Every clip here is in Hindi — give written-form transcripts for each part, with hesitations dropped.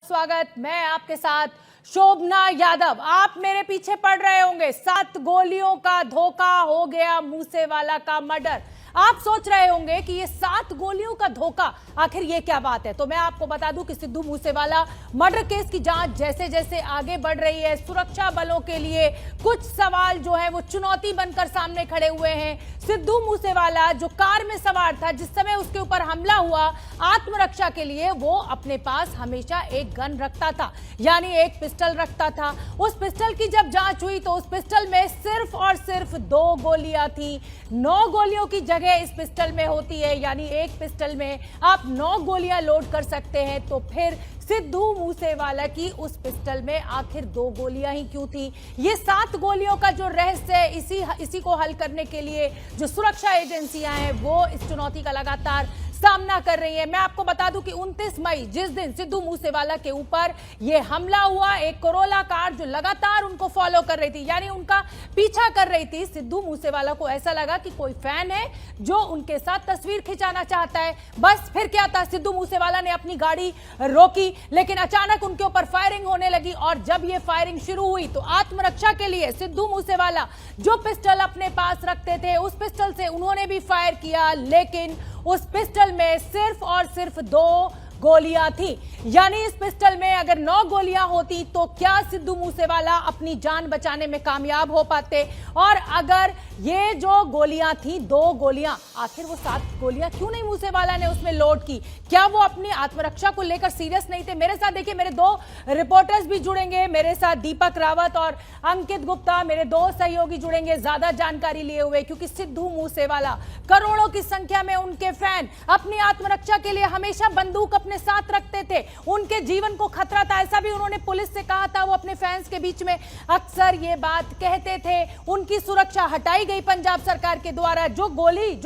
स्वागत। मैं आपके साथ शोभना यादव। आप मेरे पीछे पड़ रहे होंगे, 7 गोलियों का धोखा हो गया मूसेवाला का मर्डर। आप सोच रहे होंगे कि ये 7 गोलियों का धोखा, आखिर ये क्या बात है। तो मैं आपको बता दूं कि सिद्धू मूसेवाला मर्डर केस की जांच जैसे जैसे आगे बढ़ रही है, सुरक्षा बलों के लिए कुछ सवाल जो है वो चुनौती बनकर सामने खड़े हुए हैं। सिद्धू मूसेवाला जो कार में सवार था, जिस समय उसके ऊपर हमला हुआ, आत्मरक्षा के लिए वो अपने पास हमेशा एक गन रखता था, यानी एक पिस्टल रखता था। उस पिस्टल की जब जांच हुई तो उस पिस्टल में सिर्फ और सिर्फ 2 गोलियां थी। 9 गोलियों की जगह इस पिस्टल में होती है, यानी एक पिस्टल में आप 9 गोलियां लोड कर सकते हैं। तो फिर सिद्धू मूसेवाला की उस पिस्टल में आखिर 2 गोलियां ही क्यों थी? ये 7 गोलियों का जो रहस्य है, इसी को हल करने के लिए जो सुरक्षा एजेंसियां हैं वो इस चुनौती का लगातार सामना कर रही है। मैं आपको बता दूं कि 29 मई, जिस दिन सिद्धू मूसेवाला के ऊपर यह हमला हुआ, एक कोरोला कार जो लगातार उनको फॉलो कर रही थी, यानी उनका पीछा कर रही थी। सिद्धू मूसेवाला को ऐसा लगा कि कोई फैन है जो उनके साथ तस्वीर खिंचाना चाहता है। बस फिर क्या था, सिद्धू मूसेवाला ने अपनी गाड़ी रोकी, लेकिन अचानक उनके ऊपर फायरिंग होने लगी। और जब यह फायरिंग शुरू हुई तो आत्मरक्षा के लिए सिद्धू मूसेवाला जो पिस्टल अपने पास रखते थे, उस पिस्टल से उन्होंने भी फायर किया, लेकिन उस पिस्टल में सिर्फ और सिर्फ 2 गोलियां थी। यानी इस पिस्टल में अगर 9 गोलियां होती तो क्या सिद्धू मूसेवाला अपनी जान बचाने में कामयाब हो पाते? और अगर ये जो गोलियां थी, 2 गोलियां, आखिर वो 7 गोलियां क्यों नहीं मूसेवाला ने उसमें लोड की? क्या वो अपनी आत्मरक्षा को लेकर सीरियस नहीं थे? मेरे साथ देखिए, मेरे 2 रिपोर्टर्स भी जुड़ेंगे, मेरे साथ दीपक रावत और अंकित गुप्ता, मेरे 2 सहयोगी जुड़ेंगे ज्यादा जानकारी लिए हुए, क्योंकि सिद्धू मूसेवाला, करोड़ों की संख्या में उनके फैन अपनी आत्मरक्षा के लिए हमेशा बंदूक अपने साथ रखते थे। उनके जीवन को खतरा था, ऐसा भी उन्होंने पुलिस से कहा था। वो अपने फैंस के बीच में अक्सर ये बात कहते थे। उनकी सुरक्षा हटाई गई पंजाब सरकार के द्वारा। जो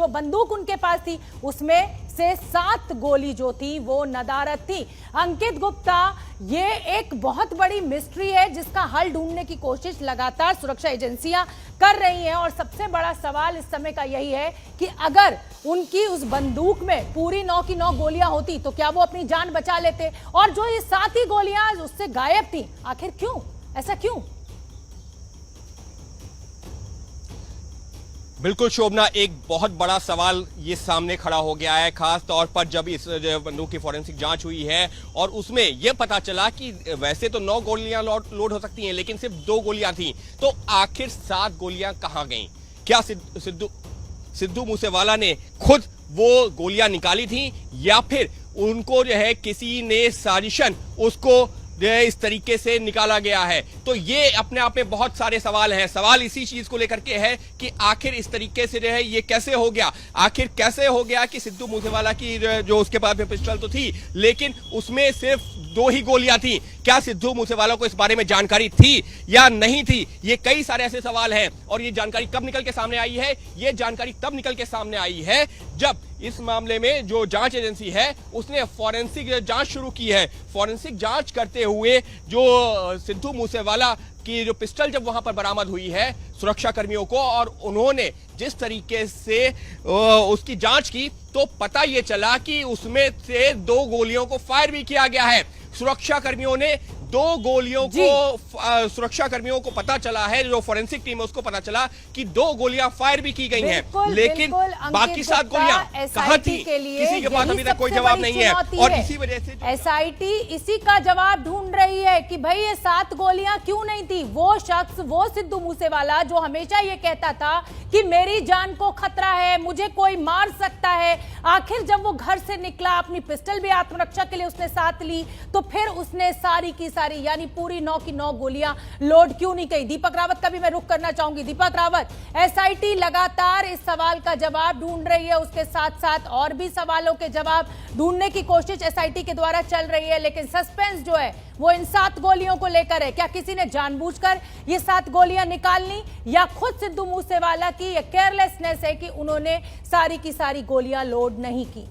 बंदूक उनके पास थी, उसमें से 7 गोली जो थी वो नदारद थी। अंकित गुप्ता, ये एक बहुत बड़ी मिस्ट्री है जिसका हल ढूंढने की कोशिश लगातार सुरक्षा एजेंसियां कर रही हैं। और सबसे बड़ा सवाल इस समय का यही है कि अगर उनकी उस बंदूक में पूरी 9 की 9 गोलियां होती तो क्या वो अपनी जान बचा लेते? और जो ये 7 ही गोलियां उससे गायब थी, आखिर क्यों? ऐसा क्यों? बिल्कुल शोभना, एक बहुत बड़ा सवाल ये सामने खड़ा हो गया है, खास तौर पर जब इस बंदूक की फोरेंसिक जांच हुई है और उसमें यह पता चला कि वैसे तो 9 गोलियां लोड हो सकती हैं, लेकिन सिर्फ 2 गोलियां थी। तो आखिर 7 गोलियां कहां गईं? क्या सिद्धू मूसेवाला ने खुद वो गोलियां निकाली थी, या फिर उनको जो है किसी ने साजिशन उसको इस तरीके से निकाला गया है? तो ये अपने आप में बहुत सारे सवाल हैं। सवाल इसी चीज को लेकर के है कि आखिर इस तरीके से जो है ये कैसे हो गया? आखिर कैसे हो गया कि सिद्धू मूसेवाला की जो उसके पास में पिस्टल तो थी, लेकिन उसमें सिर्फ 2 ही गोलियां थी? क्या सिद्धू मूसेवाला को इस बारे में जानकारी थी या नहीं थी? ये कई सारे ऐसे सवाल हैं। और ये जानकारी कब निकल के सामने आई है? ये जानकारी तब निकल के सामने आई है जब इस मामले में जो जांच एजेंसी है उसने फॉरेंसिक जांच शुरू की है। फॉरेंसिक जांच करते हुए जो सिद्धू मूसेवाला की जो पिस्टल जब वहां पर बरामद हुई है सुरक्षा कर्मियों को, और उन्होंने जिस तरीके से उसकी जांच की, तो पता ये चला कि उसमें से 2 गोलियों को फायर भी किया गया है। सुरक्षा कर्मियों ने 2 गोलियों को, सुरक्षा कर्मियों को पता चला है, जो फोरेंसिक टीम है उसको पता चला कि 2 गोलियां फायर भी की गई हैं, लेकिन बाकी 7 गोलियां कहां थी? किसी के पास अभी तक कोई जवाब नहीं है। और इसी वजह से एसआईटी इसी का जवाब ढूंढ रही है कि भाई ये 7 गोलियां क्यों नहीं थी। वो शख्स, वो सिद्धू मूसेवाला जो हमेशा ये कहता था कि मेरी जान को खतरा है, मुझे कोई मार सकता है, आखिर जब वो घर से निकला, अपनी पिस्टल भी आत्मरक्षा के लिए उसने साथ ली, तो फिर उसने सारी की सारी, यानी पूरी 9 की 9 गोलियां लोड क्यों नहीं की? दीपक रावत का भी मैं रुख करना चाहूंगी। दीपक रावत, एसआईटी लगातार इस सवाल का जवाब ढूंढ रही है, उसके साथ साथ और भी सवालों के जवाब ढूंढने की कोशिश एसआईटी के द्वारा चल रही है, लेकिन सस्पेंस जो है वो इन 7 गोलियों को लेकर है। क्या किसी ने जानबूझकर ये 7 गोलियां निकालनी, या खुद सिद्धू मूसेवाला की केयरलेसनेस है कि उन्होंने सारी की सारी गोलियां लोड नहीं की?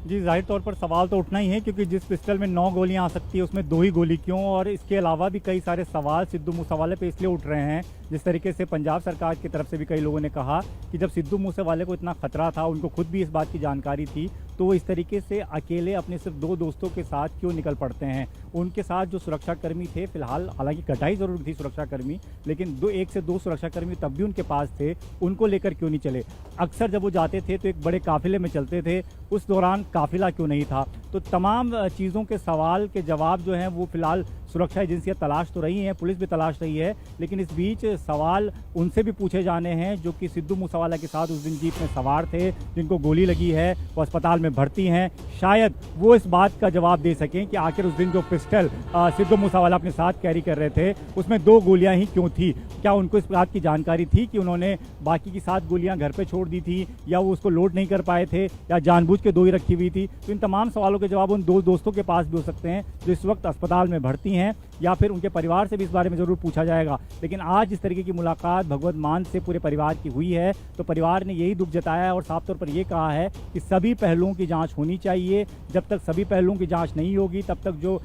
जी, जाहिर तौर पर सवाल तो उठना ही है, क्योंकि जिस पिस्टल में 9 गोलियां आ सकती है उसमें 2 ही गोली क्यों? और इसके अलावा भी कई सारे सवाल सिद्धू मूसेवाले पे इसलिए उठ रहे हैं, जिस तरीके से पंजाब सरकार की तरफ से भी कई लोगों ने कहा कि जब सिद्धू मूसेवाले को इतना खतरा था, उनको खुद भी इस बात की जानकारी थी, तो वो इस तरीके से अकेले अपने सिर्फ 2 दोस्तों के साथ क्यों निकल पड़ते हैं। उनके साथ जो सुरक्षाकर्मी थे, फिलहाल हालांकि कटाई जरूर थी सुरक्षाकर्मी, लेकिन 1 से 2 सुरक्षाकर्मी तब भी उनके पास थे, उनको लेकर क्यों नहीं चले। अक्सर जब वो जाते थे तो एक बड़े काफिले में चलते थे, उस दौरान काफिला क्यों नहीं था। तो तमाम चीज़ों के सवाल के जवाब जो हैं वो फिलहाल सुरक्षा एजेंसियां तलाश तो रही हैं, पुलिस भी तलाश रही है, लेकिन इस बीच सवाल उनसे भी पूछे जाने हैं जो कि सिद्धू मूसेवाला के साथ उस दिन जीप में सवार थे, जिनको गोली लगी है, वो अस्पताल में भर्ती हैं। शायद वो इस बात का जवाब दे सकें कि आखिर उस दिन जो पिस्टल सिद्धू मूसेवाला अपने साथ कैरी कर रहे थे उसमें 2 गोलियां ही क्यों थी। क्या उनको इस बात की जानकारी थी कि उन्होंने बाकी की 7 गोलियां घर पे छोड़ दी थी, या वो उसको लोड नहीं कर पाए थे, या जानबूझ के 2 ही रखी हुई थी। तो इन तमाम सवालों के जवाब उन 2 दोस्तों के पास भी हो सकते हैं जो इस वक्त अस्पताल में भर्ती हैं, या फिर उनके परिवार से भी इस बारे में जरूर पूछा जाएगा। लेकिन आज इस तरीके की मुलाकात भगवत मान से पूरे परिवार की हुई है, तो परिवार ने यही दुख जताया है और साफ तौर पर यह कहा है कि सभी पहलुओं की जांच होनी चाहिए। जब तक सभी पहलुओं की जांच नहीं होगी तब तक जो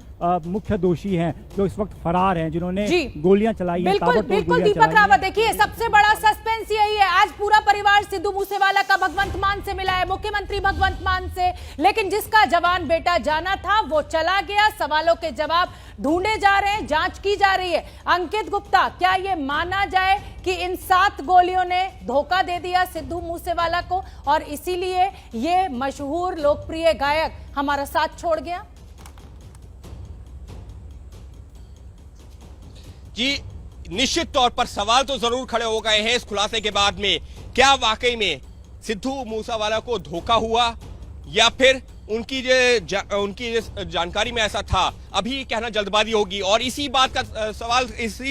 मुख्य दोषी हैं, जो इस वक्त फरार हैं, जिन्होंने गोलियां चलाई हैं, बिल्कुल दीपक रावत, देखिए सबसे बड़ा सस्पेंस यही है। आज पूरा परिवार सिद्धू मूसेवाला का भगवंत मान से मिला है, मुख्यमंत्री भगवंत मान से, लेकिन जिसका जवान बेटा जाना था वो चला गया। सवालों के जवाब ढूंढे जा रहे हैं, जांच की जा रही है। अंकित गुप्ता, क्या ये माना जाए कि इन 7 गोलियों ने धोखा दे दिया सिद्धू मूसेवाला को और इसीलिए ये मशहूर लोकप्रिय गायक हमारा साथ छोड़ गया? जी, निश्चित तौर पर सवाल तो जरूर खड़े हो गए हैं इस खुलासे के बाद में। क्या वाकई में सिद्धू मूसेवाला को धोखा हुआ, या फिर उनकी जानकारी में ऐसा था? अभी कहना जल्दबाजी होगी, और इसी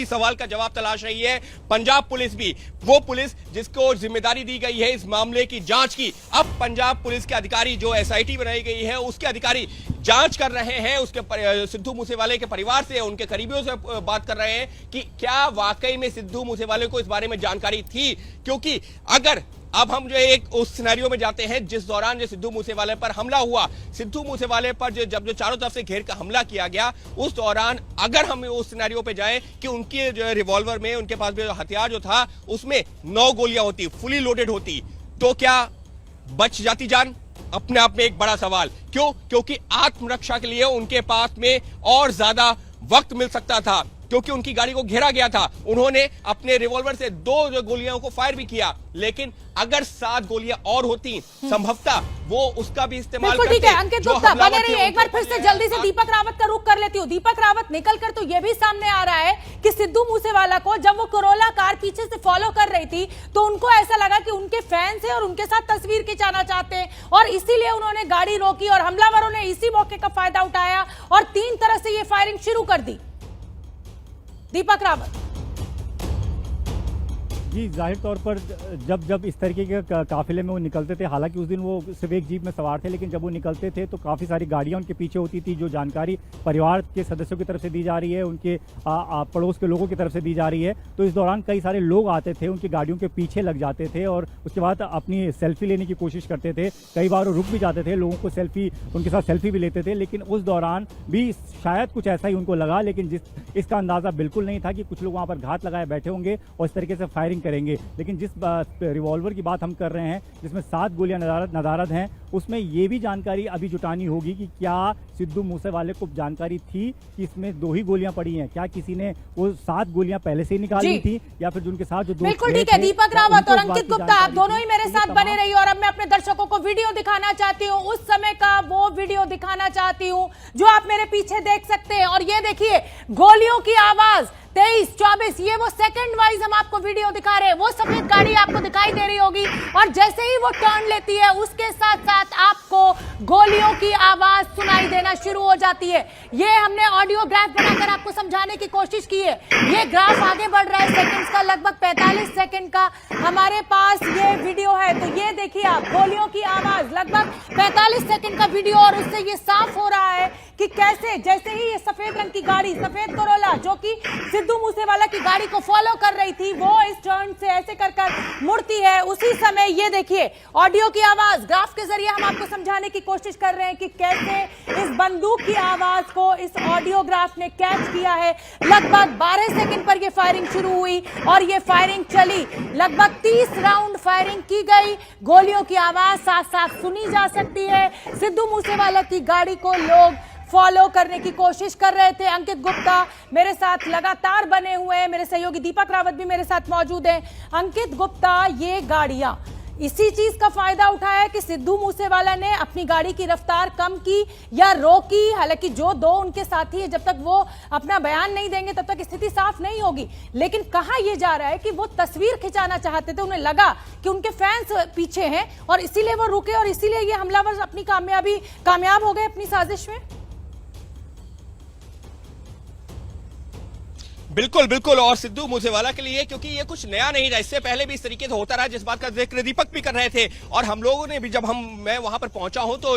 सवाल का जवाब तलाश रही है पंजाब पुलिस भी। वो पुलिस जिसको जिम्मेदारी दी गई है इस मामले की जांच की। अब पंजाब पुलिस के अधिकारी, जो SIT बनाई गई है, उसके अधिकारी जांच कर रहे हैं, उसके सिद्धू मूसेवाले के परिवार से, उनके करीबियों से बात कर रहे हैं कि क्या वाकई में सिद्धू मूसेवाले को इस बारे में जानकारी थी। क्योंकि अगर अब हम जो एक उस सिनेरियो में जाते हैं जिस दौरान जो सिद्धू मूसेवाले पर हमला हुआ, सिद्धू मूसेवाले पर जब चारों तरफ से घेर कर हमला किया गया, उस दौरान अगर हम उस सिनेरियो पे जाएं कि उनके जो रिवॉल्वर में, उनके पास जो हथियार जो था उसमें 9 गोलियां होती, फुली लोडेड होती, तो क्या बच जाती जान? अपने आप में एक बड़ा सवाल। क्यों? क्योंकि आत्मरक्षा के लिए उनके पास में और ज्यादा वक्त मिल सकता था, क्योंकि उनकी गाड़ी को घेरा गया था। उन्होंने अपने रिवॉल्वर से 2 गोलियों को फायर भी किया, लेकिन अगर 7 गोलियां और होती संभवतः वो उसका भी इस्तेमाल करते। ठीक है अंकित गुप्ता, बने रहिए। एक बार फिर से जल्दी से दीपक रावत का रुख कर लेती हूँ। दीपक रावत, निकलकर तो ये भी सामने आ रहा है कि सिद्धू मूसेवाला को जब वो कोरोला कार पीछे से फॉलो कर रही थी तो उनको ऐसा लगा कि उनके फैंस हैं और उनके साथ तस्वीर खिंचाना चाहते हैं, और इसीलिए उन्होंने गाड़ी रोकी और हमलावरों ने इसी मौके का फायदा उठाया और 3 तरह से ये फायरिंग शुरू कर दी। दीपक रावत जी, जाहिर तौर पर जब इस तरीके के काफिले में वो निकलते थे, हालांकि उस दिन वो सिर्फ एक जीप में सवार थे, लेकिन जब वो निकलते थे तो काफ़ी सारी गाड़ियां उनके पीछे होती थी, जो जानकारी परिवार के सदस्यों की तरफ से दी जा रही है, उनके पड़ोस के लोगों की तरफ से दी जा रही है। तो इस दौरान कई सारे लोग आते थे, उनकी गाड़ियों के पीछे लग जाते थे और उसके बाद अपनी सेल्फी लेने की कोशिश करते थे। कई बार वो रुक भी जाते थे, लोगों को उनके साथ सेल्फी भी लेते थे, लेकिन उस दौरान भी शायद कुछ ऐसा ही उनको लगा, लेकिन इसका अंदाजा बिल्कुल नहीं था कि कुछ लोग वहाँ पर घात लगाए बैठे होंगे और इस तरीके से फायरिंग करेंगे। लेकिन जिस रिवॉल्वर की बात हम कर रहे हैं, जिसमें 7 गोलियां नदारद हैं, उसमें ये भी जानकारी अभी जुटानी होगी कि क्या सिद्धू मूसेवाले को जानकारी थी कि इसमें 2 ही गोलियां पड़ी हैं। क्या किसी ने वो 7 गोलियां पहले से ही निकाली थी, या फिर जिनके साथ जो दोस्त बिल्कुल ठीक है। दीपक रावत और अंकित गुप्ता, आप दोनों ही मेरे साथ बने रहिए और अब मैं अपने दर्शकों को वीडियो दिखाना चाहती हूँ, उस समय का वो वीडियो दिखाना चाहती हूँ जो आप मेरे पीछे देख सकते हैं। और ये देखिए, गोलियों की आवाज 23, 24, ये वो सेकंड वाइज हम आपको वीडियो दिखा रहे हैं। वो सफेद गाड़ी आपको दिखाई दे रही होगी और जैसे ही वो टर्न लेती है उसके साथ साथ आपको गोलियों की आवाज सुनाई देना शुरू हो जाती है। ये हमने ऑडियो ग्राफ बनाकर आपको समझाने की कोशिश की है। ये ग्राफ आगे बढ़ रहा है सेकंड्स का, लगभग 45 सेकंड का हमारे पास ये वीडियो है। तो ये देखिए आप, गोलियों की आवाज, लगभग 45 सेकंड का वीडियो, और उससे ये साफ हो रहा है कि कैसे जैसे ही ये सफेद रंग की गाड़ी, सफेद कोरोला जो कि सिद्धू मूसेवाला की गाड़ी को फॉलो कर रही थी, वो इस टर्न से ऐसे कर मुड़ती है। उसी समय ये देखिए, ऑडियो की आवाज ग्राफ के जरिए हम आपको समझाने की कोशिश कर रहे हैं कि कैसे इस बंदूक की आवाज को इस ऑडियोग्राफ ने कैच किया है। लगभग 12 सेकंड पर यह फायरिंग शुरू हुई और यह फायरिंग चली, लगभग 30 राउंड फायरिंग की गई। गोलियों की आवाज साफ साफ सुनी जा सकती है। सिद्धू मूसेवाला की गाड़ी को लोग फॉलो करने की कोशिश कर रहे थे। अंकित गुप्ता मेरे साथ लगातार बने हुए हैं, मेरे सहयोगी दीपक रावत भी मेरे साथ मौजूद हैं। अंकित गुप्ता, ये गाड़ियां इसी चीज का फायदा उठाया कि सिद्धू मूसेवाला ने अपनी गाड़ी की रफ्तार कम की या रोकी। हालांकि जो दो उनके साथी है, जब तक वो अपना बयान नहीं देंगे तब तक स्थिति साफ नहीं होगी। लेकिन कहा यह जा रहा है कि वो तस्वीर खिंचाना चाहते थे, उन्हें लगा कि उनके फैंस पीछे हैं और इसीलिए वो रुके और इसीलिए ये हमलावर अपनी कामयाब हो गए अपनी साजिश में। बिल्कुल बिल्कुल, और सिद्धू मूसेवाला के लिए, क्योंकि ये कुछ नया नहीं था, इससे पहले भी इस तरीके से होता रहा, जिस बात का जिक्र दीपक भी कर रहे थे। और हम लोगों ने भी, जब मैं वहां पर पहुंचा हूं तो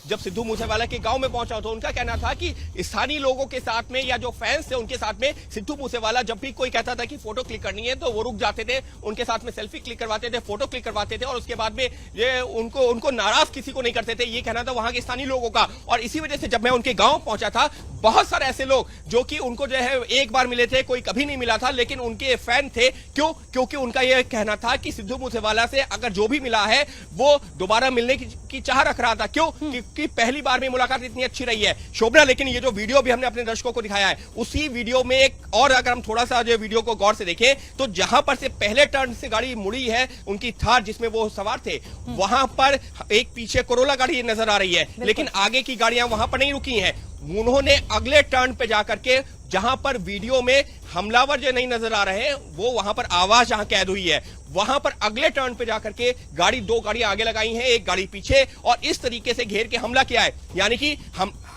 जब सिद्धू मूसेवाला के गांव में पहुंचा हूं तो उनका कहना था कि स्थानीय लोगों के साथ में या जो फैंस थे उनके साथ में सिद्धू मूसेवाला जब भी कोई कहता था कि फोटो क्लिक करनी है तो वो रुक जाते थे, उनके साथ में सेल्फी क्लिक करवाते थे, फोटो क्लिक करवाते थे और उसके बाद में ये उनको नाराज किसी को नहीं करते थे। ये कहना था वहां के स्थानीय लोगों का। और इसी वजह से जब मैं उनके गांव पहुंचा था, बहुत सारे ऐसे लोग जो कि उनको जो है एक बार मिले थे, कोई कभी नहीं मिला था, लेकिन उनके फैन थे। क्यों? क्योंकि उनका यह कहना था कि सिद्धू मूसेवाला से अगर जो भी मिला है वो दोबारा मिलने की चाह रख रहा था। क्यों? क्योंकि पहली बार में मुलाकात इतनी अच्छी रही है। शोभना, लेकिन ये जो वीडियो भी हमने अपने दर्शकों को दिखाया है, उसी वीडियो में एक और, अगर हम थोड़ा सा जो वीडियो को गौर से देखें तो जहां पर से पहले टर्न से गाड़ी मुड़ी है उनकी थार जिसमें वो सवार थे, वहां पर एक पीछे कोरोला गाड़ी नजर आ रही है, लेकिन आगे की गाड़ियां वहां पर नहीं रुकी हैं। उन्होंने अगले टर्न पे जाकर के, जहां पर वीडियो में हमलावर जो नहीं नजर आ रहे हैं, वो वहां पर आवाज जहां कैद हुई है, वहां पर अगले टर्न पे जाकर के दो गाड़ियां आगे लगाई हैं, एक गाड़ी पीछे, और इस तरीके से घेर के हमला किया है। यानी कि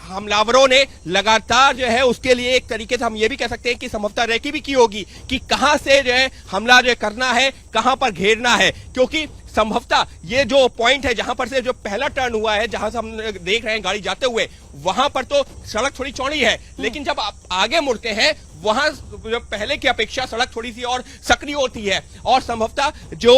हमलावरों ने लगातार जो है उसके लिए एक तरीके से हम ये भी कह सकते हैं कि संभवतः रेकी भी की होगी कि कहां से जो है हमला जो करना है, कहां पर घेरना है। क्योंकि संभवतः ये जो पॉइंट है जहां पर से जो पहला टर्न हुआ है, जहां से हम देख रहे हैं गाड़ी जाते हुए, वहां पर तो सड़क थोड़ी चौड़ी है, लेकिन जब आप आगे मुड़ते हैं वहां पहले की अपेक्षा सड़क थोड़ी सी और सक्रिय होती है। और संभवतः जो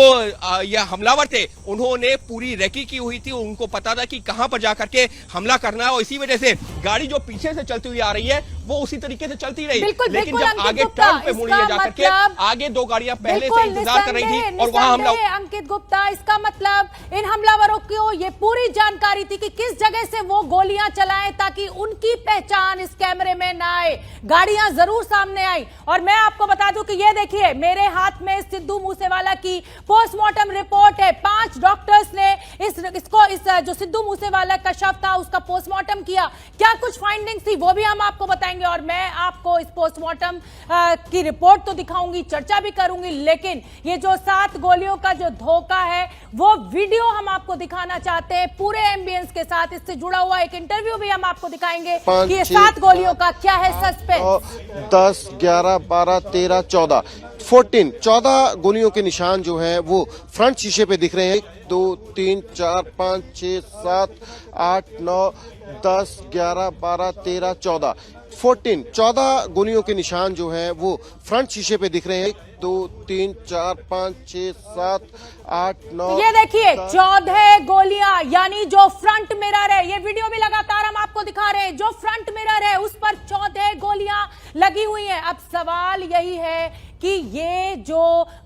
यह हमलावर थे उन्होंने पूरी रेकी की हुई थी, उनको पता था कि कहां पर जाकर के हमला करना है, और इसी वजह से गाड़ी जो पीछे से चलती हुई आ रही है वो उसी तरीके से चलती रही। लेकिन जब आगे टर्न पे मुड़ी है जाकर के, आगे दो गाड़ियां पहले से इंतजार कर रही थी और वहां हमला। अंकित गुप्ता, इसका मतलब इन हमलावरों को ये पूरी जानकारी थी कि किस जगह से वो गोलियां चलाएं ताकि उनकी पहचान इस कैमरे में ना आए। गाड़ियां जरूर सामने आई। और मैं आपको बता दूं कि ये देखिए मेरे हाथ में सिद्धू मूसेवाला की पोस्टमार्टम रिपोर्ट है। 5 डॉक्टर्स ने इस जो सिद्धू मूसेवाला का शव था उसका पोस्टमार्टम किया। क्या कुछ फाइंडिंग्स थी वो भी हम आपको बताएंगे, और मैं आपको इस पोस्टमार्टम की रिपोर्ट तो दिखाऊंगी, चर्चा भी करूंगी, लेकिन ये जो 7 गोलियों का जो धोखा है वो वीडियो हम आपको दिखाना चाहते हैं पूरे एम्बियंस के साथ। इससे जुड़ा हुआ एक इंटरव्यू भी हम आपको दिखाएंगे कि ये 7 गोलियों का क्या है सस्पेंस। 10, 11, 12, 13, 14, 14 गोलियों के निशान जो हैं वो फ्रंट शीशे पे दिख रहे हैं। 1, 2, 3, 4, 5, 6, 7, 8, 9, 10, 11, 12, 13, 14, 14 गोलियों के निशान जो हैं वो फ्रंट शीशे पे दिख रहे हैं। 1, 2, 3, 4, 5, 6, 7, 8, 9। ये देखिए 14 गोलियां, यानी जो फ्रंट मिरर है, ये वीडियो भी लगातार हम आपको दिखा रहे हैं, जो फ्रंट मिरर है उस पर 14 गोलियां लगी हुई हैं। अब सवाल यही है कि ये जो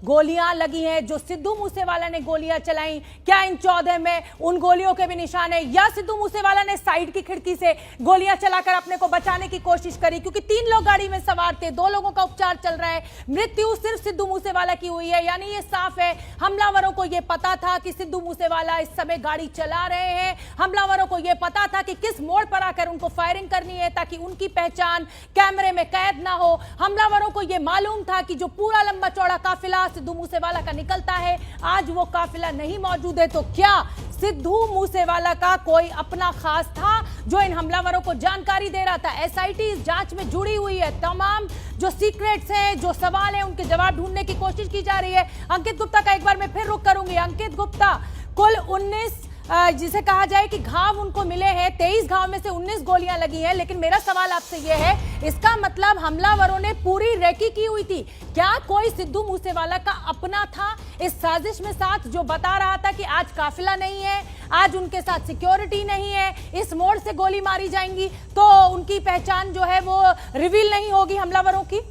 गोलियां लगी हैं, जो सिद्धू मूसेवाला ने गोलियां चलाई, क्या इन 14 में उन गोलियों के भी निशान है, या सिद्धू मूसेवाला ने साइड की खिड़की से गोलियां चलाकर अपने को बचाने की कोशिश करी? क्योंकि 3 लोग गाड़ी में सवार थे, 2 लोगों का उपचार चल रहा है, मृत्यु सिर्फ सिद्धू मूसेवाला की हुई है। यानी ये साफ है हमलावरों को ये पता था कि सिद्धू मूसेवाला इस समय गाड़ी चला रहे हैं। हमलावरों को ये पता था कि किस मोड़ पर आकर उनको फायरिंग करनी है ताकि उनकी पहचान कैमरे में कैद ना हो। हमलावरों को ये मालूम था कि जो पूरा लंबा चौड़ा काफिला सिद्धू मूसेवाला का निकलता है, आज वो काफिला नहीं मौजूद है। तो क्या सिद्धू मूसेवाला का कोई अपना खास था जो इन हमलावरों को जानकारी दे रहा था? एसआईटी इस जांच में जुड़ी हुई है। तमाम जो सीक्रेट्स हैं, जो सवाल हैं, उनके जवाब ढूंढने की कोशिश की जा रही है। अंकित गुप्ता का एक बार मैं फिर रुख करूंगी। अंकित गुप्ता, कुल 19 जिसे कहा जाए कि घाव उनको मिले हैं, 23 घाव में से 19 गोलियां लगी हैं। लेकिन मेरा सवाल आपसे यह है, इसका मतलब हमलावरों ने पूरी रेकी की हुई थी। क्या कोई सिद्धू मूसेवाला का अपना था इस साजिश में साथ, जो बता रहा था कि आज काफिला नहीं है, आज उनके साथ सिक्योरिटी नहीं है, इस मोड़ से गोली मारी जाएंगी तो उनकी पहचान जो है वो रिवील नहीं होगी हमलावरों की?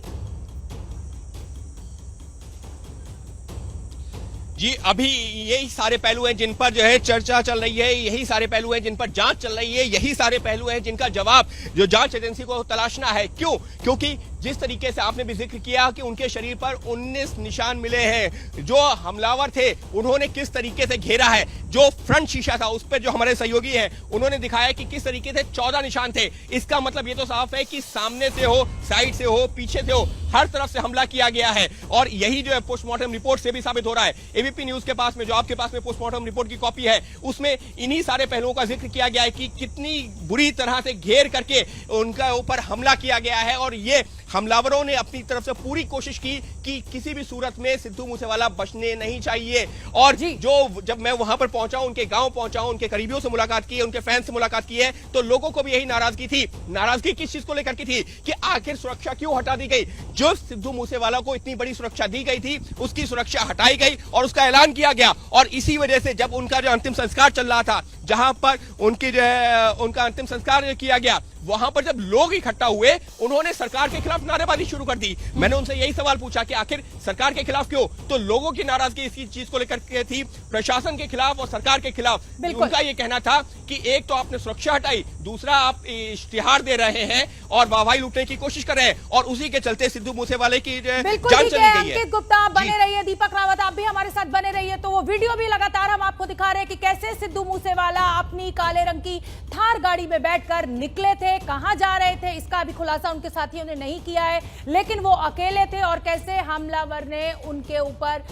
जी, अभी यही सारे पहलू हैं जिन पर जो है चर्चा चल रही है, यही सारे पहलू हैं जिन पर जांच चल रही है, यही सारे पहलू हैं जिनका जवाब जो जांच एजेंसी को तलाशना है। क्यों? क्योंकि जिस तरीके से आपने भी जिक्र किया कि उनके शरीर पर 19 निशान मिले हैं, जो हमलावर थे उन्होंने किस तरीके से घेरा है, जो फ्रंट शीशा था उस पर जो हमारे सहयोगी हैं उन्होंने दिखाया कि किस तरीके से 14 निशान थे। इसका मतलब ये तो साफ है कि सामने से हो, साइड से हो, पीछे से हो, हर तरफ से हमला किया गया है। और यही जो है पोस्टमार्टम रिपोर्ट से भी साबित हो रहा है। एबीपी न्यूज के पास में, जो आपके पास में पोस्टमार्टम रिपोर्ट की कॉपी है, उसमें इन्हीं सारे पहलुओं का जिक्र किया गया है कि कितनी बुरी तरह से घेर करके उनका ऊपर हमला किया गया है। और ये हमलावरों ने अपनी तरफ से पूरी कोशिश की कि किसी भी सूरत में सिद्धू मूसेवाला बचने नहीं चाहिए। और जो जब मैं वहां पर पहुंचा, उनके गांव पहुंचा, उनके करीबियों से मुलाकात की, उनके फैंस से मुलाकात की है, तो लोगों को भी यही नाराजगी थी। नाराजगी किस चीज को लेकर की थी कि आखिर सुरक्षा क्यों हटा दी गई? जो सिद्धू मूसेवाला को इतनी बड़ी सुरक्षा दी गई थी, उसकी सुरक्षा हटाई गई और उसका ऐलान किया गया। और इसी वजह से जब उनका जो अंतिम संस्कार चल रहा था, जहां पर उनकी जो है उनका अंतिम संस्कार किया गया, वहां पर जब लोग इकट्ठा हुए, उन्होंने सरकार के खिलाफ नारेबाजी शुरू कर दी। मैंने उनसे यही सवाल पूछा कि आखिर सरकार के खिलाफ क्यों? तो लोगों की नाराजगी इसी चीज को लेकर के थी, प्रशासन के खिलाफ और सरकार के खिलाफ। उनका ये कहना था कि एक तो आपने सुरक्षा हटाई, दूसरा आप इश्तिहार दे रहे हैं और वाहवाही लूटने की कोशिश कर रहे हैं, और उसी के चलते सिद्धू मूसेवाले की जान चली गई है। अंकित गुप्ता, आप बने रहिए, दीपक रावत आप भी हमारे साथ बने रहिए। तो वो वीडियो भी लगातार हम आपको दिखा रहे हैं कि कैसे सिद्धू मूसेवाला अपनी काले रंग की थार गाड़ी में बैठकर निकले थे, कहां जा रहे थे, इसका अभी खुलासा उनके साथियों ने नहीं किया है, लेकिन वो अकेले थे और कैसे हमलावर ने उनके ऊपर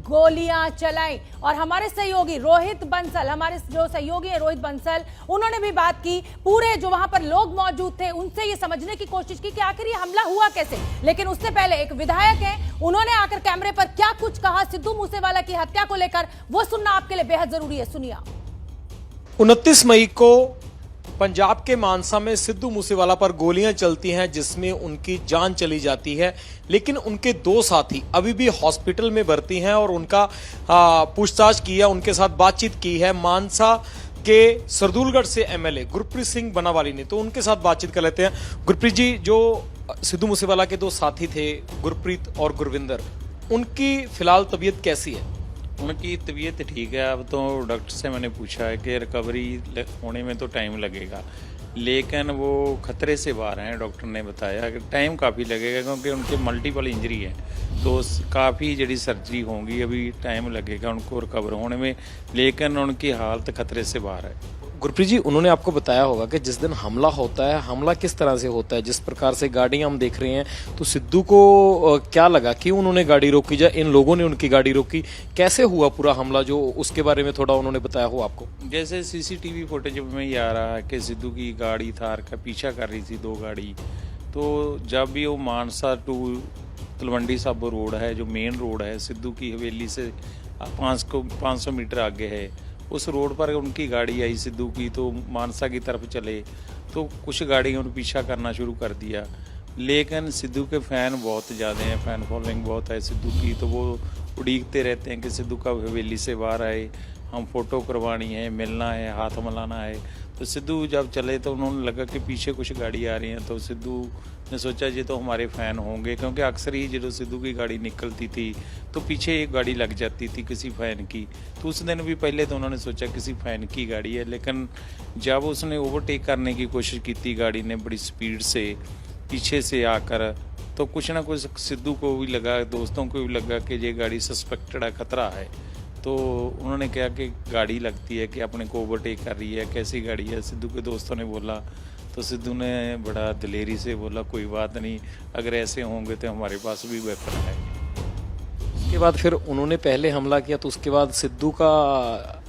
गोलियां चलाई। और हमारे सहयोगी रोहित बंसल, हमारे जो सहयोगी है रोहित बंसल, उन्होंने भी बात की, पूरे जो वहां पर लोग मौजूद थे उनसे ये समझने की कोशिश की कि आखिर ये हमला हुआ कैसे। लेकिन उससे पहले एक विधायक है, उन्होंने आकर कैमरे पर क्या कुछ कहा सिद्धू मूसेवाला की हत्या को लेकर, वो सुनना आपके लिए बेहद जरूरी है। सुनिए। 29 मई को पंजाब के मानसा में सिद्धू मूसेवाला पर गोलियां चलती हैं, जिसमें उनकी जान चली जाती है। लेकिन उनके दो साथी अभी भी हॉस्पिटल में भर्ती हैं और उनका पूछताछ की है, उनके साथ बातचीत की है मानसा के सरदूलगढ़ से एमएलए गुरप्रीत सिंह बनावाली ने। तो उनके साथ बातचीत कर लेते हैं। गुरप्रीत जी, जो सिद्धू मूसेवाला के दो साथी थे, गुरप्रीत और गुरविंदर, उनकी फिलहाल तबीयत कैसी है? उनकी तबीयत ठीक है। अब तो डॉक्टर से मैंने पूछा है कि रिकवरी होने में तो टाइम लगेगा, लेकिन वो खतरे से बाहर हैं। डॉक्टर ने बताया कि टाइम काफ़ी लगेगा क्योंकि उनके मल्टीपल इंजरी है, तो काफ़ी जड़ी सर्जरी होंगी, अभी टाइम लगेगा उनको रिकवर होने में, लेकिन उनकी हालत खतरे से बाहर है। गुरप्रीत जी, उन्होंने आपको बताया होगा कि जिस दिन हमला होता है, हमला किस तरह से होता है, जिस प्रकार से गाड़ियां हम देख रहे हैं, तो सिद्धू को क्या लगा कि उन्होंने गाड़ी रोकी, या इन लोगों ने उनकी गाड़ी रोकी, कैसे हुआ पूरा हमला, जो उसके बारे में थोड़ा उन्होंने बताया हो आपको? जैसे सीसीटीवी फुटेज में ये आ रहा है कि सिद्धू की गाड़ी थार का पीछा कर रही थी, दो गाड़ी। तो जब भी वो मानसा टू तलवंडी साबो रोड है, जो मेन रोड है सिद्धू की हवेली से 500 मीटर आगे है, उस रोड पर उनकी गाड़ी आई सिद्धू की, तो मानसा की तरफ चले तो कुछ गाड़ियों ने पीछा करना शुरू कर दिया। लेकिन सिद्धू के फ़ैन बहुत ज़्यादा हैं, फ़ैन फॉलोइंग बहुत है सिद्धू की, तो वो उड़ीकते रहते हैं कि सिद्धू का हवेली से बाहर आए, हम फ़ोटो करवानी है, मिलना है, हाथ मिलाना है। तो सिद्धू जब चले तो उन्होंने लगा कि पीछे कुछ गाड़ी आ रही हैं, तो सिद्धू ने सोचा ये तो हमारे फ़ैन होंगे, क्योंकि अक्सर ही जो सिद्धू की गाड़ी निकलती थी तो पीछे एक गाड़ी लग जाती थी किसी फ़ैन की। तो उस दिन भी पहले तो उन्होंने सोचा किसी फ़ैन की गाड़ी है, लेकिन जब उसने ओवरटेक करने की कोशिश की थी गाड़ी ने बड़ी स्पीड से पीछे से आकर, तो कुछ ना कुछ सिद्धू को भी लगा, दोस्तों को भी लगा कि ये गाड़ी सस्पेक्टेड है, खतरा है। तो उन्होंने कहा कि गाड़ी लगती है कि अपने को ओवरटेक कर रही है, कैसी गाड़ी है? सिद्धू के दोस्तों ने बोला, तो सिद्धू ने बड़ा दिलेरी से बोला कोई बात नहीं, अगर ऐसे होंगे तो हमारे पास भी वेपन है। उसके बाद फिर उन्होंने पहले हमला किया, तो उसके बाद सिद्धू का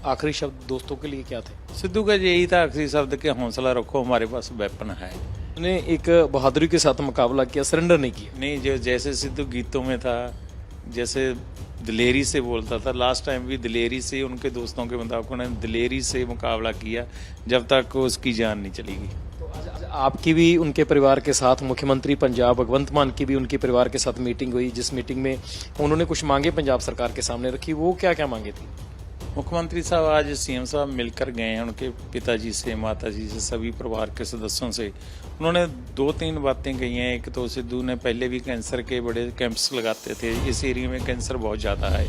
आखिरी शब्द दोस्तों के लिए क्या थे? सिद्धू का यही था आखिरी शब्द कि हौसला रखो, हमारे पास वेपन है। उन्होंने एक बहादुरी के साथ मुकाबला किया, सरेंडर नहीं किया। नहीं, जो जैसे सिद्धू गीतों में था, जैसे दिलेरी से बोलता था। लास्ट टाइम भी दिलेरी से, उनके दोस्तों के मुताबिक उन्होंने दिलेरी से मुकाबला किया जब तक उसकी जान नहीं चली गई। आपकी भी उनके परिवार के साथ, मुख्यमंत्री पंजाब भगवंत मान की भी उनके परिवार के साथ मीटिंग हुई, जिस मीटिंग में उन्होंने कुछ मांगे पंजाब सरकार के सामने रखी, वो क्या क्या मांगे थी? मुख्यमंत्री साहब आज सीएम साहब मिलकर गए हैं उनके पिताजी से, माताजी से, सभी परिवार के सदस्यों से। उन्होंने 2-3 बातें कही हैं। एक तो सिद्धू ने पहले भी कैंसर के बड़े कैंप्स लगाते थे, इस एरिया में कैंसर बहुत ज़्यादा है।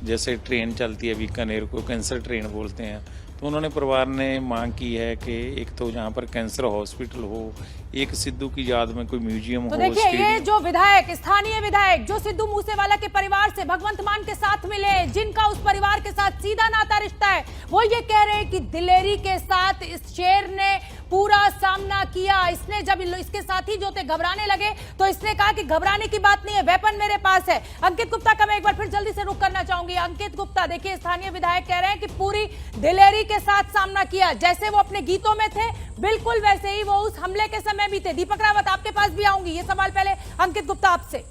जैसे ट्रेन चलती है बीकानेर को कैंसर ट्रेन बोलते हैं, तो उन्होंने परिवार ने मांग की है कि एक तो जहाँ पर कैंसर हॉस्पिटल हो, एक सिद्धू की याद में कोई म्यूजियम तो हो। देखिए, ये जो विधायक, स्थानीय विधायक जो सिद्धू मूसेवाला के परिवार से भगवंत मान के साथ मिले, जिनका उस परिवार के साथ सीधा नाता रिश्ता है, वो ये कह रहे हैं कि दिलेरी के साथ इस शेर ने पूरा सामना किया। इसने जब इसके साथी जो थे घबराने लगे तो इसने कहा कि घबराने की बात नहीं है, वेपन मेरे पास है। अंकित गुप्ता का मैं एक बार फिर जल्दी से रुक करना चाहूंगी। अंकित गुप्ता, देखिए स्थानीय विधायक कह रहे हैं कि पूरी दिलेरी के साथ सामना किया, जैसे वो अपने गीतों में थे बिल्कुल वैसे ही वो उस हमले के समय भी थे। दीपक रावत, आपके पास भी आऊंगी। ये सवाल पहले अंकित गुप्ता आपसे।